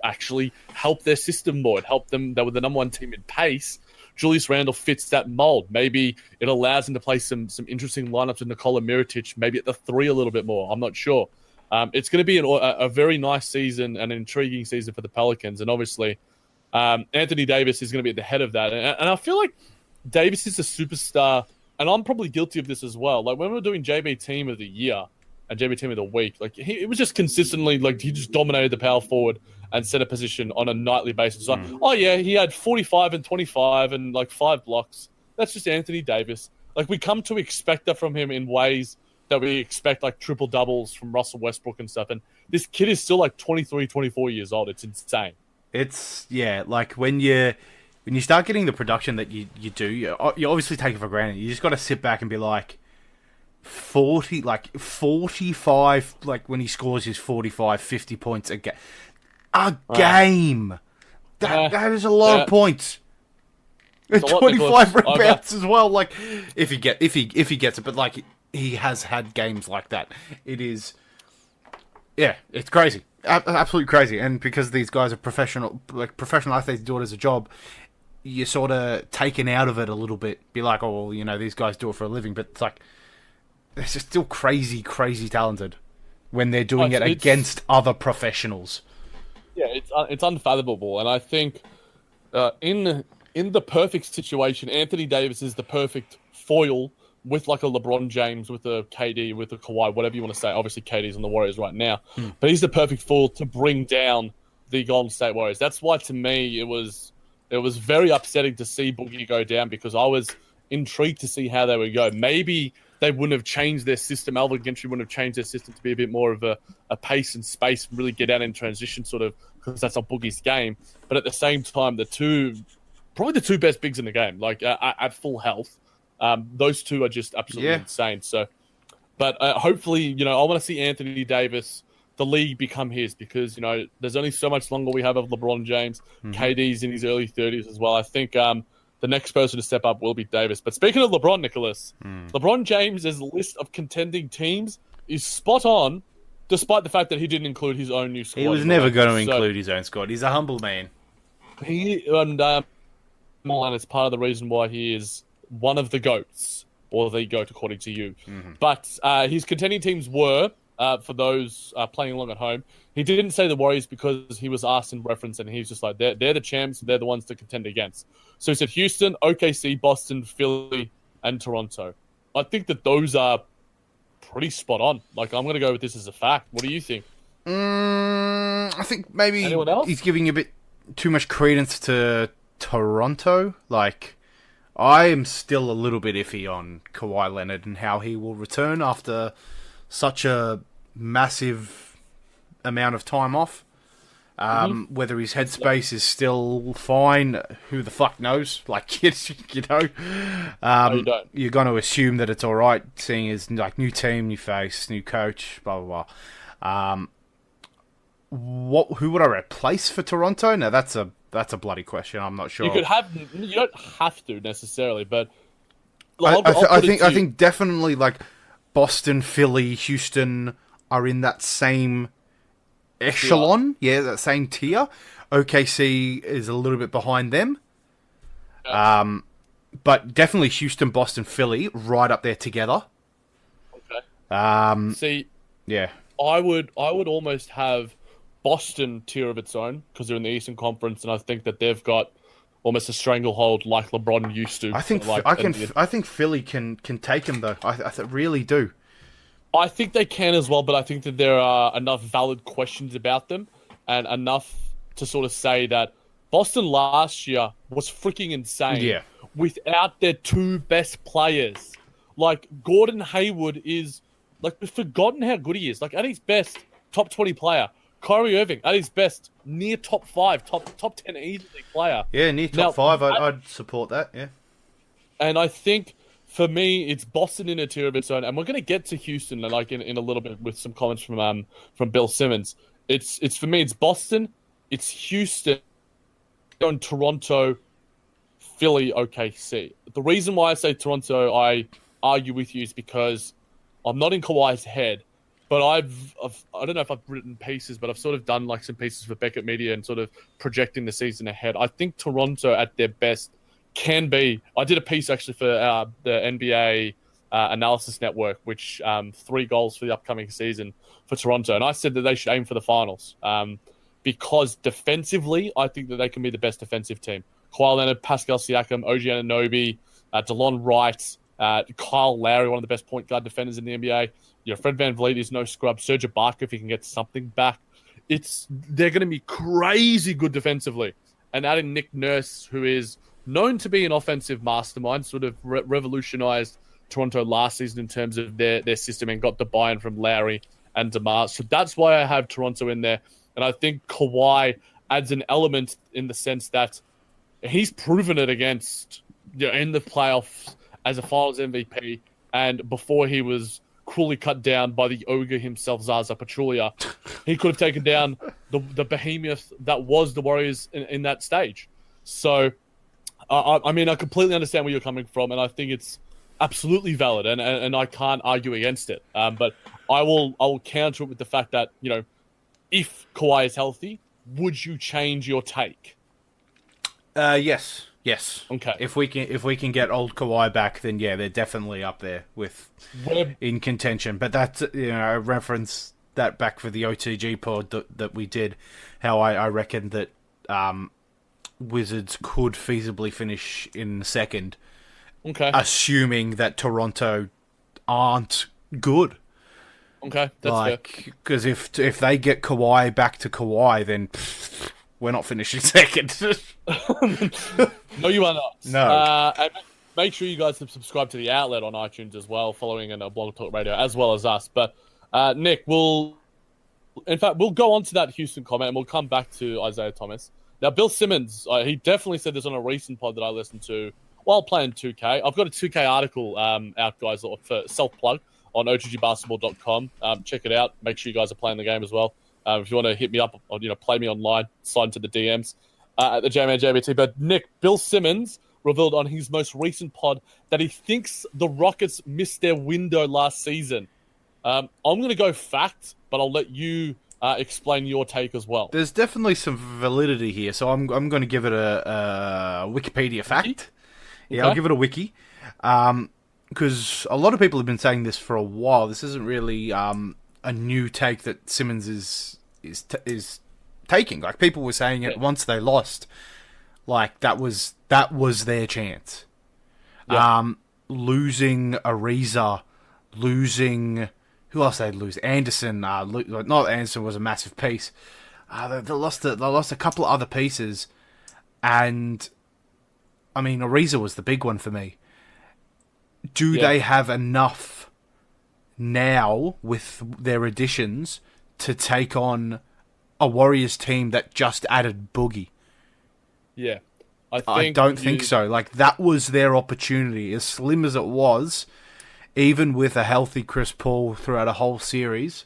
actually help their system more. It helped them. They were the number one team in pace. Julius Randle fits that mold. Maybe it allows him to play some interesting lineups with Nikola Mirotic, maybe at the 3 a little bit more. I'm not sure. It's going to be a very nice season, an intriguing season for the Pelicans. And obviously, Anthony Davis is going to be at the head of that. And I feel like Davis is a superstar, and I'm probably guilty of this as well. Like when we were doing JB Team of the Year and JB Team of the Week, it was just consistently, he just dominated the power forward and set a position on a nightly basis. Like, oh yeah, he had 45 and 25 and 5 blocks. That's just Anthony Davis. We come to expect that from him in ways that we expect triple doubles from Russell Westbrook and stuff. And this kid is still 23, 24 years old. It's insane. It's when you start getting the production that you do, you obviously take it for granted. You just got to sit back and be 45, when he scores his 45, 50 points a game. Game. That is a lot of points. 25 rebounds as well. If he gets it, but he has had games like that. It is Yeah, it's crazy. Absolutely crazy. And because these guys are professional athletes do it as a job, you're sort of taken out of it a little bit. Be like, oh, well, you know, these guys do it for a living. But it's like, they're just still crazy, crazy talented when they're doing it against other professionals. Yeah, it's unfathomable. And I think in the perfect situation, Anthony Davis is the perfect foil with like a LeBron James, with a KD, with a Kawhi, whatever you want to say. Obviously, KD's on the Warriors right now. But he's the perfect foil to bring down the Golden State Warriors. That's why, to me, it was very upsetting to see Boogie go down, because I was intrigued to see how they would go. Maybe they wouldn't have changed their system. Alvin Gentry wouldn't have changed their system to be a bit more of a pace and space, really get out in transition, sort of, because that's not Boogie's game. But at the same time, probably the two best bigs in the game, like at full health. Those two are just absolutely insane. So, but hopefully, you know, I want to see Anthony Davis, the league, become his, because, you know, there's only so much longer we have of LeBron James. KD's in his early 30s as well. I think the next person to step up will be Davis. But speaking of LeBron, Nicholas, LeBron James's list of contending teams is spot on, despite the fact that he didn't include his own new squad. He was never going to include his own squad. He's a humble man. And it's part of the reason why he is one of the GOATs, or the GOAT according to you. But his contending teams were, for those playing along at home, he didn't say the Warriors because he was asked in reference, and he's just like, they're the champs, they're the ones to contend against. So he said Houston, OKC, Boston, Philly, and Toronto. I think that those are pretty spot on. Like, I'm going to go with this as a fact. What do you think? I think maybe Anyone else? He's giving a bit too much credence to Toronto. Like, I am still a little bit iffy on Kawhi Leonard and how he will return after such a massive amount of time off. Whether his headspace is still fine, who the fuck knows? Like, you know, you're going to assume that it's all right, seeing as like new team, new face, new coach, blah blah blah. Who would I replace for Toronto? Now that's a bloody question. I'm not sure. You don't have to necessarily, but I think definitely like Boston, Philly, Houston are in that same echelon. Yeah, that same tier. OKC is a little bit behind them. Yeah. But definitely Houston, Boston, Philly right up there together. Okay. See, yeah, I would almost have Boston tier of its own, because they're in the Eastern Conference, and I think that they've got almost a stranglehold like LeBron used to. I think Philly can take him though. I really do. I think they can as well, but I think that there are enough valid questions about them, and enough to sort of say that Boston last year was freaking insane. Yeah. Without their two best players. Like, Gordon Hayward is, like, we've forgotten how good he is. Like, at his best, top 20 player. Kyrie Irving, at his best, near top 5, top 10 easily player. Yeah, near top 5. I'd support that, yeah. And I think, for me, it's Boston in a tier of its own. And we're going to get to Houston, like, in a little bit with some comments from Bill Simmons. It's for me, it's Boston, it's Houston, and Toronto, Philly, OKC. The reason why I say Toronto, I argue with you, is because I'm not in Kawhi's head, but I don't know if I've written pieces, but I've sort of done like some pieces for Beckett Media and sort of projecting the season ahead. I think Toronto at their best can be. I did a piece actually for the NBA Analysis Network, which 3 goals for the upcoming season for Toronto, and I said that they should aim for the finals because defensively, I think that they can be the best defensive team. Kawhi Leonard, Pascal Siakam, OG Anunoby, DeLon Wright, Kyle Lowry, one of the best point guard defenders in the NBA. You know, Fred VanVleet is no scrub. Serge Ibaka, if he can get something back, they're going to be crazy good defensively. And adding Nick Nurse, who is known to be an offensive mastermind, sort of revolutionized Toronto last season in terms of their system and got the buy-in from Lowry and DeMar. So that's why I have Toronto in there. And I think Kawhi adds an element in the sense that he's proven it against, you know, in the playoffs as a Finals MVP, and before he was cruelly cut down by the ogre himself, Zaza Pachulia, he could have taken down the behemoth that was the Warriors in that stage. So, I mean, I completely understand where you're coming from, and I think it's absolutely valid, and I can't argue against it. But I will counter it with the fact that, if Kawhi is healthy, would you change your take? Yes. Okay. If we can get old Kawhi back, then yeah, they're definitely up there in contention. But that's I reference that back for the OTG pod that we did, how I reckon that Wizards could feasibly finish in second. Okay. Assuming that Toronto aren't good. Okay, that's fair. Because if they get Kawhi back to Kawhi, then we're not finishing second. No, you are not. No. And make sure you guys subscribe to the outlet on iTunes as well, following in Blog Talk Radio, as well as us. But Nick, we'll go on to that Houston comment, and we'll come back to Isaiah Thomas. Now, Bill Simmons, he definitely said this on a recent pod that I listened to while playing 2K. I've got a 2K article out, guys, for self-plug on otgbasketball.com. Check it out. Make sure you guys are playing the game as well. If you want to hit me up or play me online, slide into the DMs at the J-Man JBT. But Nick, Bill Simmons revealed on his most recent pod that he thinks the Rockets missed their window last season. I'm going to go fact, but I'll let you explain your take as well. There's definitely some validity here, so I'm going to give it a Wikipedia fact. Wiki? Yeah, Okay. I'll give it a wiki. Because a lot of people have been saying this for a while. This isn't really a new take that Simmons is taking. Like, people were saying it once they lost. Like, that was their chance. Yeah. Losing Ariza, losing... Who else they'd lose? Anderson. Not Anderson was a massive piece. They lost a couple of other pieces. And, I mean, Ariza was the big one for me. Do they have enough now with their additions to take on a Warriors team that just added Boogie? Yeah. I don't think so. Like, that was their opportunity. As slim as it was, even with a healthy Chris Paul throughout a whole series,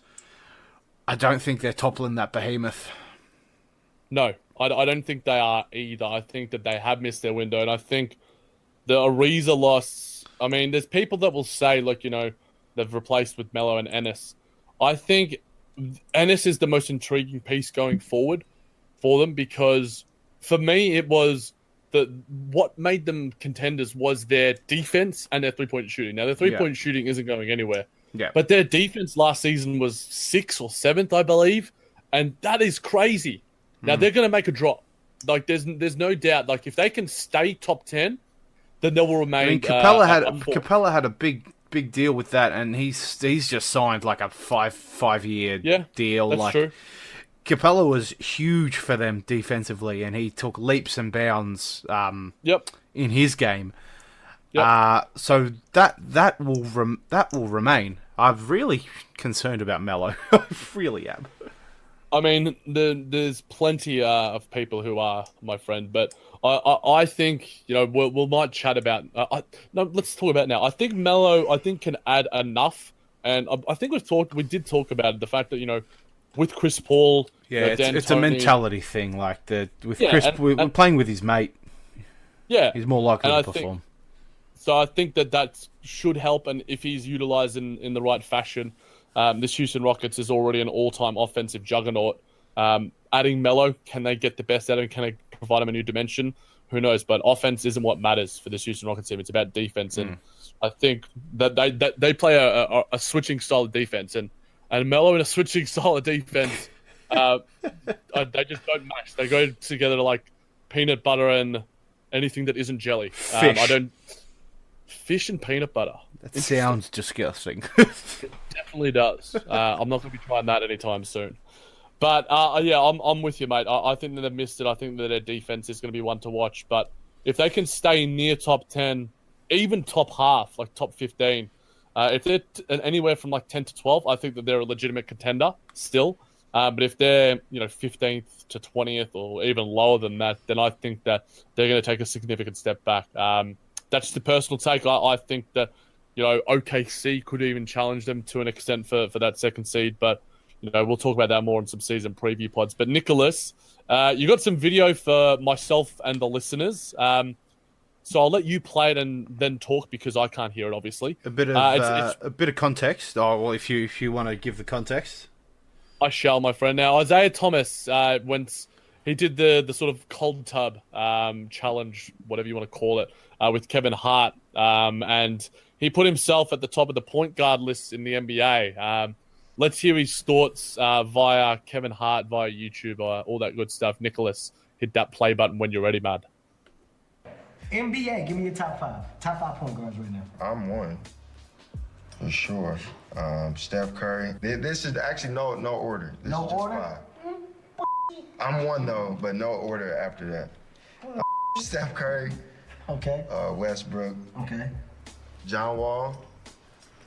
I don't think they're toppling that behemoth. No, I don't think they are either. I think that they have missed their window, and I think the Ariza loss... I mean, there's people that will say, they've replaced with Melo and Ennis. I think Ennis is the most intriguing piece going forward for them, because for me, it was what made them contenders was their defense and their three-point shooting. Now, their three-point shooting isn't going anywhere. Yeah. But their defense last season was 6th or 7th, I believe, and that is crazy. Now, they're going to make a drop. Like, there's no doubt. Like, if they can stay top 10, then they will remain. I mean, Capella had a big deal with that, and he's just signed like a five year deal. That's true. Capella was huge for them defensively, and he took leaps and bounds. In his game. Yep. So that will remain. I'm really concerned about Melo. I really am. I mean, there's plenty of people who are my friend, but I think we might chat about. No, let's talk about it now. I think Melo, can add enough, and I think we did talk about it, the fact that with Chris Paul, it's a mentality thing. Like Chris, we're playing with his mate. Yeah, he's more likely to perform. So I think that should help, and if he's utilized in the right fashion. This Houston Rockets is already an all-time offensive juggernaut. Adding Melo, can they get the best out of him? Can they provide him a new dimension? Who knows? But offense isn't what matters for this Houston Rockets team. It's about defense, and I think that they play a switching style of defense, and Melo in a switching style of defense, they just don't match. They go together like peanut butter and anything that isn't jelly. Fish. Fish and peanut butter. That sounds disgusting. It definitely does. I'm not going to be trying that anytime soon. But I'm with you, mate. I think that they've missed it. I think that their defense is going to be one to watch. But if they can stay near top 10, even top half, like top 15, if they're anywhere from like 10 to 12, I think that they're a legitimate contender still. But if they're 15th to 20th or even lower than that, then I think that they're going to take a significant step back. That's the personal take. I think that OKC could even challenge them to an extent for that second seed, but we'll talk about that more in some season preview pods. But Nicholas, you got some video for myself and the listeners. So I'll let you play it and then talk because I can't hear it, obviously. A bit of context. Oh, well, if you want to give the context. I shall, my friend. Now, Isaiah Thomas, when he did the sort of cold tub challenge, whatever you want to call it, with Kevin Hart, and he put himself at the top of the point guard list in the NBA. Let's hear his thoughts via Kevin Hart, via YouTube, all that good stuff. Nicholas, hit that play button when you're ready, man. NBA, give me your top five point guards right now. I'm one, for sure. Steph Curry. This is actually no order. This no is just order? Five. I'm one though, but no order after that. Steph Curry. Okay. Westbrook. Okay. John Wall.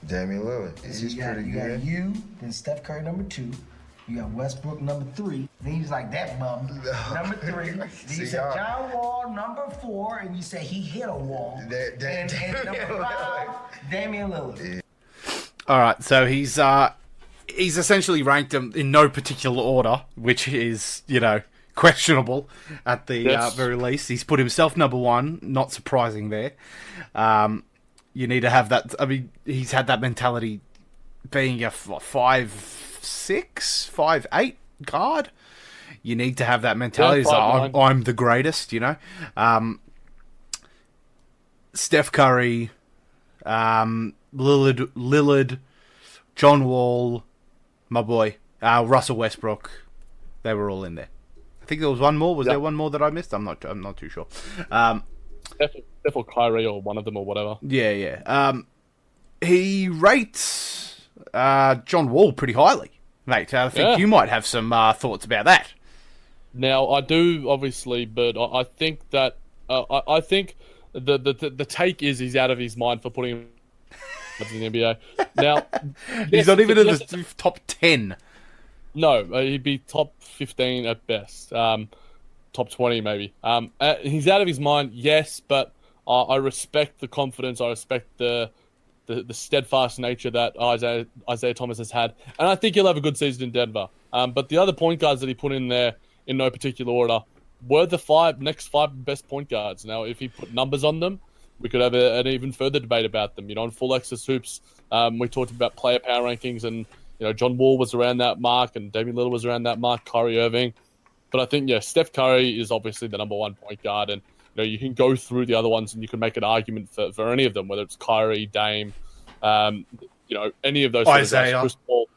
Damian Lillard. So He's pretty good. You got you, then Steph Curry number 2. You got Westbrook number 3. Then he's like that bum. Number 3. Then you said John Wall number 4, and you said he hit a wall. And number 5, Damian Lillard. Yeah. All right, so he's essentially ranked them in no particular order, which is questionable at the very least. He's put himself number 1. Not surprising there. You need to have that. I mean, he's had that mentality being a 5'6", 5'8" guard. You need to have that mentality. Yeah, I'm the greatest, Steph Curry, Lillard, John Wall, my boy, Russell Westbrook. They were all in there. I think there was one more. Was there one more that I missed? I'm not too sure. Steph or Kyrie or one of them or whatever. Yeah. He rates John Wall pretty highly, mate. I think you might have some thoughts about that. Now, I do, obviously, but I think that I think the take is he's out of his mind for putting him in the NBA. Now, he's not even in the top 10. No, he'd be top 15 at best. Top 20 maybe. He's out of his mind, yes, but I respect the confidence. I respect the steadfast nature that Isaiah Thomas has had, and I think he'll have a good season in Denver. But the other point guards that he put in there in no particular order were the next five best point guards. Now, if he put numbers on them, we could have an even further debate about them. On Full Access Hoops, we talked about player power rankings, and John Wall was around that mark, and Damian Lillard was around that mark, Kyrie Irving. But I think, Steph Curry is obviously the number 1 point guard, and you can go through the other ones and you can make an argument for any of them, whether it's Kyrie, Dame, any of those. Isaiah. Chris Paul.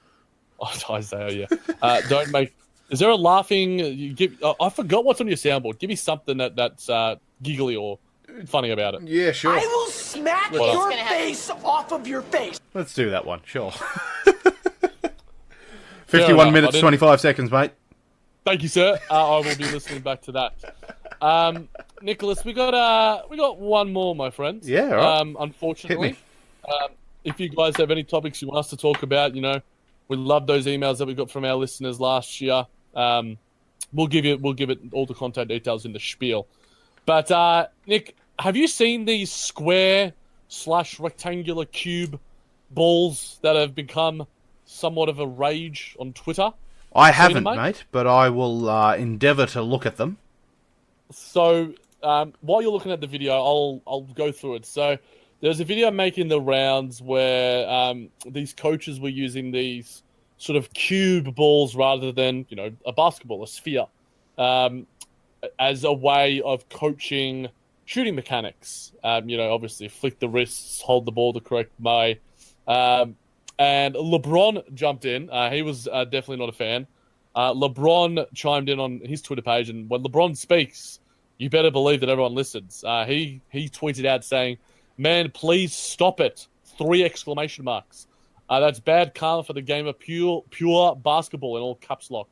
Isaiah, yeah. Don't make. Is there a laughing? I forgot what's on your soundboard. Give me something that's giggly or funny about it. Yeah, sure. I will smack your face off of your face. Let's do that one. Sure. 51 minutes, 25 seconds, mate. Thank you, sir. I will be listening back to that. Nicholas, we got one more, my friends. Yeah, all right. Unfortunately, if you guys have any topics you want us to talk about, we love those emails that we got from our listeners last year. We'll give it all the contact details in the spiel. But Nick, have you seen these square/rectangular cube balls that have become somewhat of a rage on Twitter? I haven't, mate, but I will endeavour to look at them. So, while you're looking at the video, I'll go through it. So, there's a video making the rounds where these coaches were using these sort of cube balls rather than, a basketball, a sphere, as a way of coaching shooting mechanics. Obviously flick the wrists, hold the ball the correct way. And LeBron jumped in. He was definitely not a fan. LeBron chimed in on his Twitter page, and when LeBron speaks, you better believe that everyone listens. He tweeted out saying, "Man, please stop it!" 3 exclamation marks. That's bad karma for the game of pure basketball in all caps lock.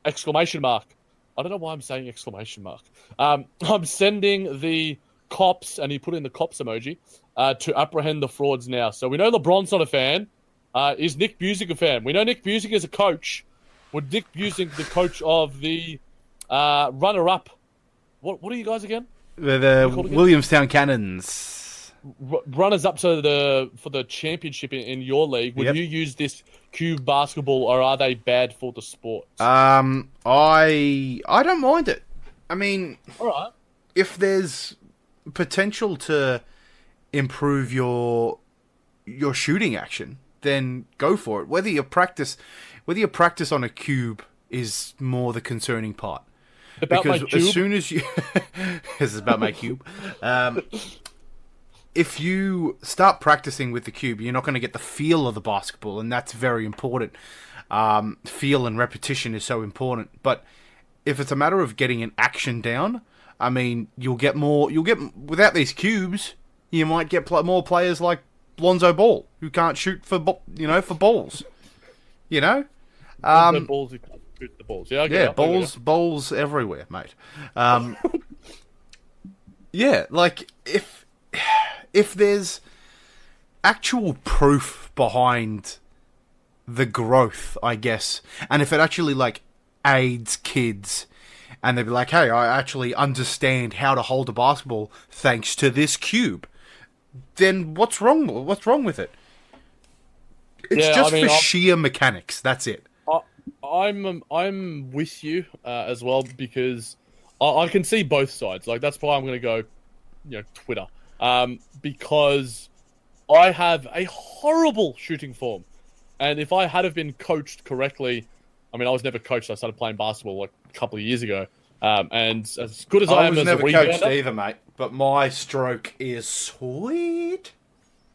Exclamation mark. I don't know why I'm saying exclamation mark. I'm sending the cops, and he put in the cops emoji, to apprehend the frauds now. So we know LeBron's not a fan. Is Nick Busick a fan? We know Nick Busick is a coach. Would Nick Busick, the coach of the runner-up, what are you guys again? The Williamstown Cannons. Runners up for the championship in your league. Would you use this cube basketball, or are they bad for the sport? I don't mind it. I mean, all right. If there's potential to improve your shooting action, then go for it. Whether you practice on a cube is more the concerning part. About because my cube? As soon as you this is about my cube. If you start practicing with the cube, you're not going to get the feel of the basketball, and that's very important. Feel and repetition is so important. But if it's a matter of getting an action down, I mean, without these cubes, you might get more players like Lonzo Ball, who can't shoot for balls. The balls who can't shoot the balls. Yeah, balls everywhere, mate. Yeah, like if there's actual proof behind the growth, I guess, and if it actually like aids kids, and they'd be like, hey, I actually understand how to hold a basketball thanks to this cube, then what's wrong with it? It's for sheer mechanics. That's it. I'm with you as well, because I can see both sides. Like, that's why I'm going to go, Twitter, because I have a horrible shooting form, and if I had have been coached correctly, I mean, I was never coached. I started playing basketball like a couple of years ago, and as good as I am as a rebounder, I was never coached either, mate. But my stroke is sweet.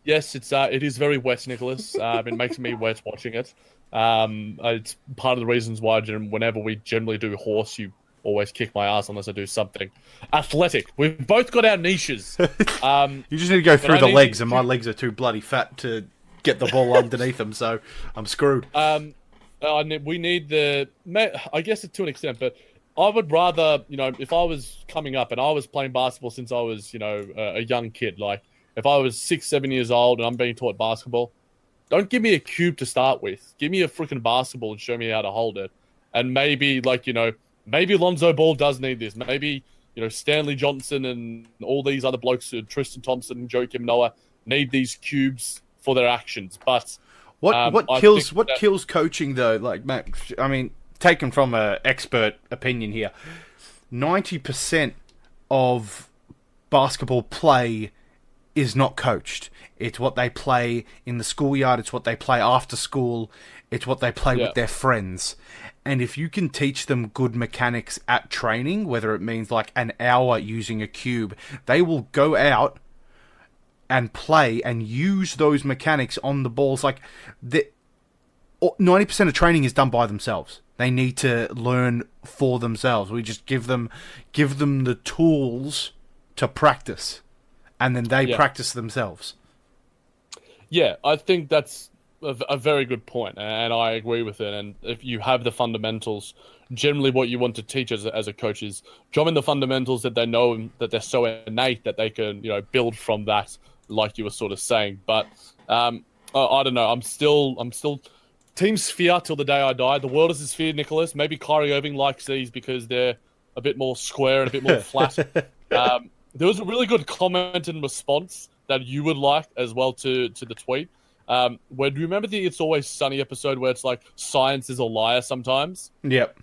Yes, it is very wet, Nicholas. It makes me wet watching it. It's part of the reasons why whenever we generally do horse, you always kick my ass unless I do something athletic. We've both got our niches. You just need to go through the legs, and my legs are too bloody fat to get the ball underneath them, so I'm screwed. We need I guess to an extent, but I would rather, if I was coming up and I was playing basketball since I was, a young kid, like if I was 6-7 years old and I'm being taught basketball, don't give me a cube to start with. Give me a freaking basketball and show me how to hold it. And maybe, maybe Lonzo Ball does need this. Maybe, Stanley Johnson and all these other blokes, Tristan Thompson and Joakim Noah, need these cubes for their actions. But what kills coaching though? Like, Matt, I mean, taken from an expert opinion here, 90% of basketball play is not coached. It's what they play in the schoolyard. It's what they play after school. It's what they play with their friends. And if you can teach them good mechanics at training, whether it means like an hour using a cube, they will go out and play and use those mechanics on the balls. Like 90% of training is done by themselves. They need to learn for themselves. We just give them the tools to practice, and then they practice themselves. Yeah, I think that's a very good point, and I agree with it. And if you have the fundamentals, generally what you want to teach as a coach is show them the fundamentals that they know, that they're so innate that they can build from that, like you were sort of saying. But I don't know. I'm still Team Sphere till the day I die. The world is a sphere, Nicholas. Maybe Kyrie Irving likes these because they're a bit more square and a bit more flat. There was a really good comment and response that you would like as well to the tweet. Where do you remember the It's Always Sunny episode where it's like science is a liar sometimes? Yep.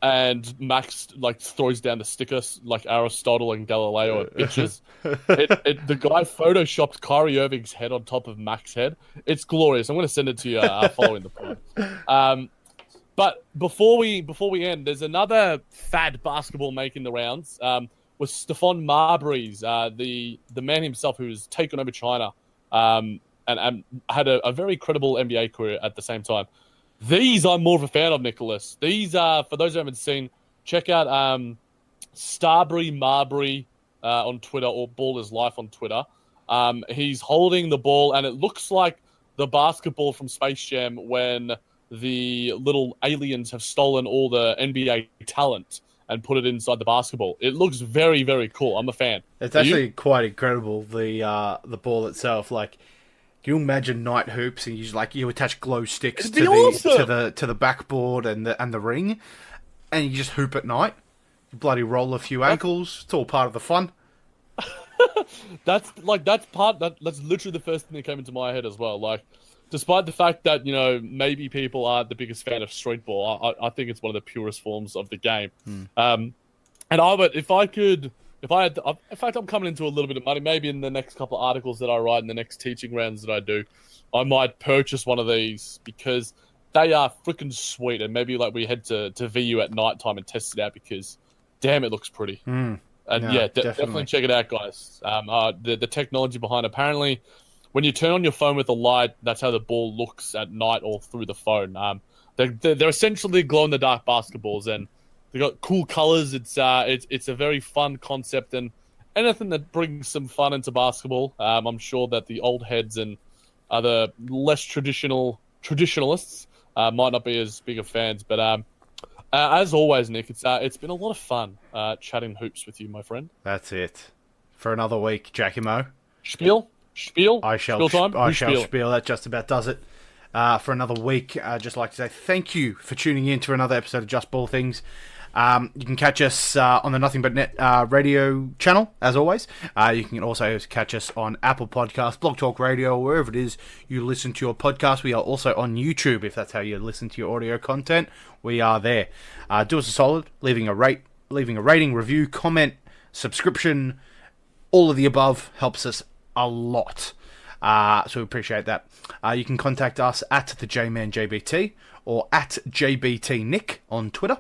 And Max throws down the stickers like Aristotle and Galileo are bitches. The guy photoshopped Kyrie Irving's head on top of Max's head. It's glorious. I'm going to send it to you following the pod. But before we end, there's another fad basketball making the rounds. Was Stephon Marbury's, the man himself who's taken over China and had a very credible NBA career at the same time. These I'm more of a fan of, Nicholas. These are, for those who haven't seen, check out Starbury Marbury on Twitter, or Ball is Life on Twitter. He's holding the ball, and it looks like the basketball from Space Jam when the little aliens have stolen all the NBA talent and put it inside the basketball. It looks very, very cool. I'm a fan. It's actually quite incredible, the ball itself. Like, can you imagine night hoops and you attach glow sticks to the backboard and the ring, and you just hoop at night? You bloody roll a few ankles. It's all part of the fun. That's literally the first thing that came into my head as well. Like, despite the fact that, maybe people aren't the biggest fan of street ball, I think it's one of the purest forms of the game. And if I could if I had, in fact, I'm coming into a little bit of money. Maybe in the next couple of articles that I write, in the next teaching rounds that I do, I might purchase one of these because they are freaking sweet. And maybe like we head to VU at night time and test it out because, damn, it looks pretty. And definitely check it out, guys. The technology behind it, apparently, when you turn on your phone with a light, that's how the ball looks at night or through the phone. They're essentially glow-in-the-dark basketballs, and they've got cool colors. It's a very fun concept, and anything that brings some fun into basketball. I'm sure that the old heads and other less traditionalists might not be as big of fans, but as always, Nick, it's been a lot of fun chatting hoops with you, my friend. That's it for another week, Giacomo. Spiel. I shall spiel. That just about does it. For another week, I'd just like to say thank you for tuning in to another episode of Just Ball Things. You can catch us on the Nothing But Net radio channel, as always. You can also catch us on Apple Podcasts, Blog Talk Radio, wherever it is you listen to your podcast. We are also on YouTube, if that's how you listen to your audio content. We are there. Do us a solid, leaving a rating, review, comment, subscription, all of the above helps us a lot. So we appreciate that. You can contact us at the JBT or at JBTNick on Twitter.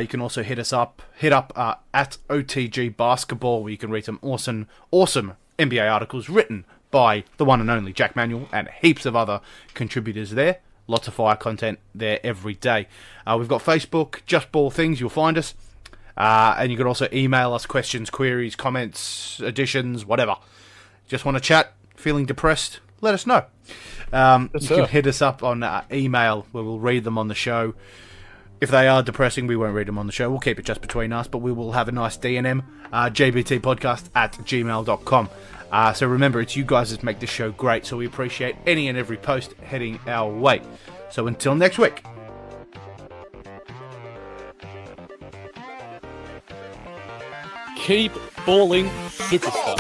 You can also hit up at OTG Basketball, where you can read some awesome NBA articles written by the one and only Jack Manuel and heaps of other contributors there. Lots of fire content there every day. We've got Facebook, Just Ball Things, you'll find us. And you can also email us questions, queries, comments, additions, whatever. Just want to chat, feeling depressed, let us know. You can hit us up on email, where we'll read them on the show. If they are depressing, we won't read them on the show. We'll keep it just between us, but we will have a nice D&M, jbtpodcast at gmail.com. So remember, it's you guys that make this show great, so we appreciate any and every post heading our way. So until next week. Keep balling, superstar.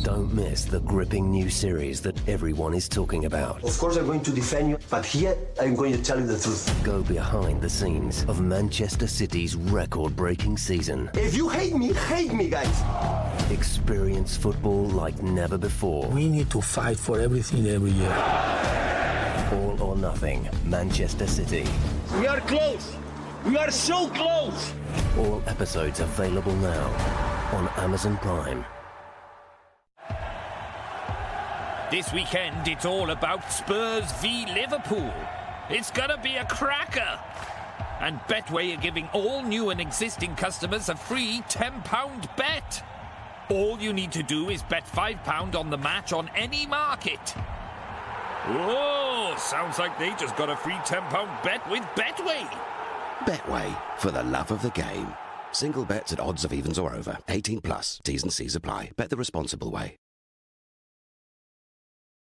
Don't miss the gripping new series that everyone is talking about. Of course I'm going to defend you, but here I'm going to tell you the truth. Go behind the scenes of Manchester City's record-breaking season. If you hate me, guys. Experience football like never before. We need to fight for everything every year. All or nothing, Manchester City. We are close. We are so close. All episodes available now on Amazon Prime. This weekend, it's all about Spurs v Liverpool. It's gonna be a cracker. And Betway are giving all new and existing customers a free £10 bet. All you need to do is bet £5 on the match on any market. Oh, sounds like they just got a free £10 bet with Betway. Betway, for the love of the game. Single bets at odds of evens or over. 18 plus. T's and C's apply. Bet the responsible way.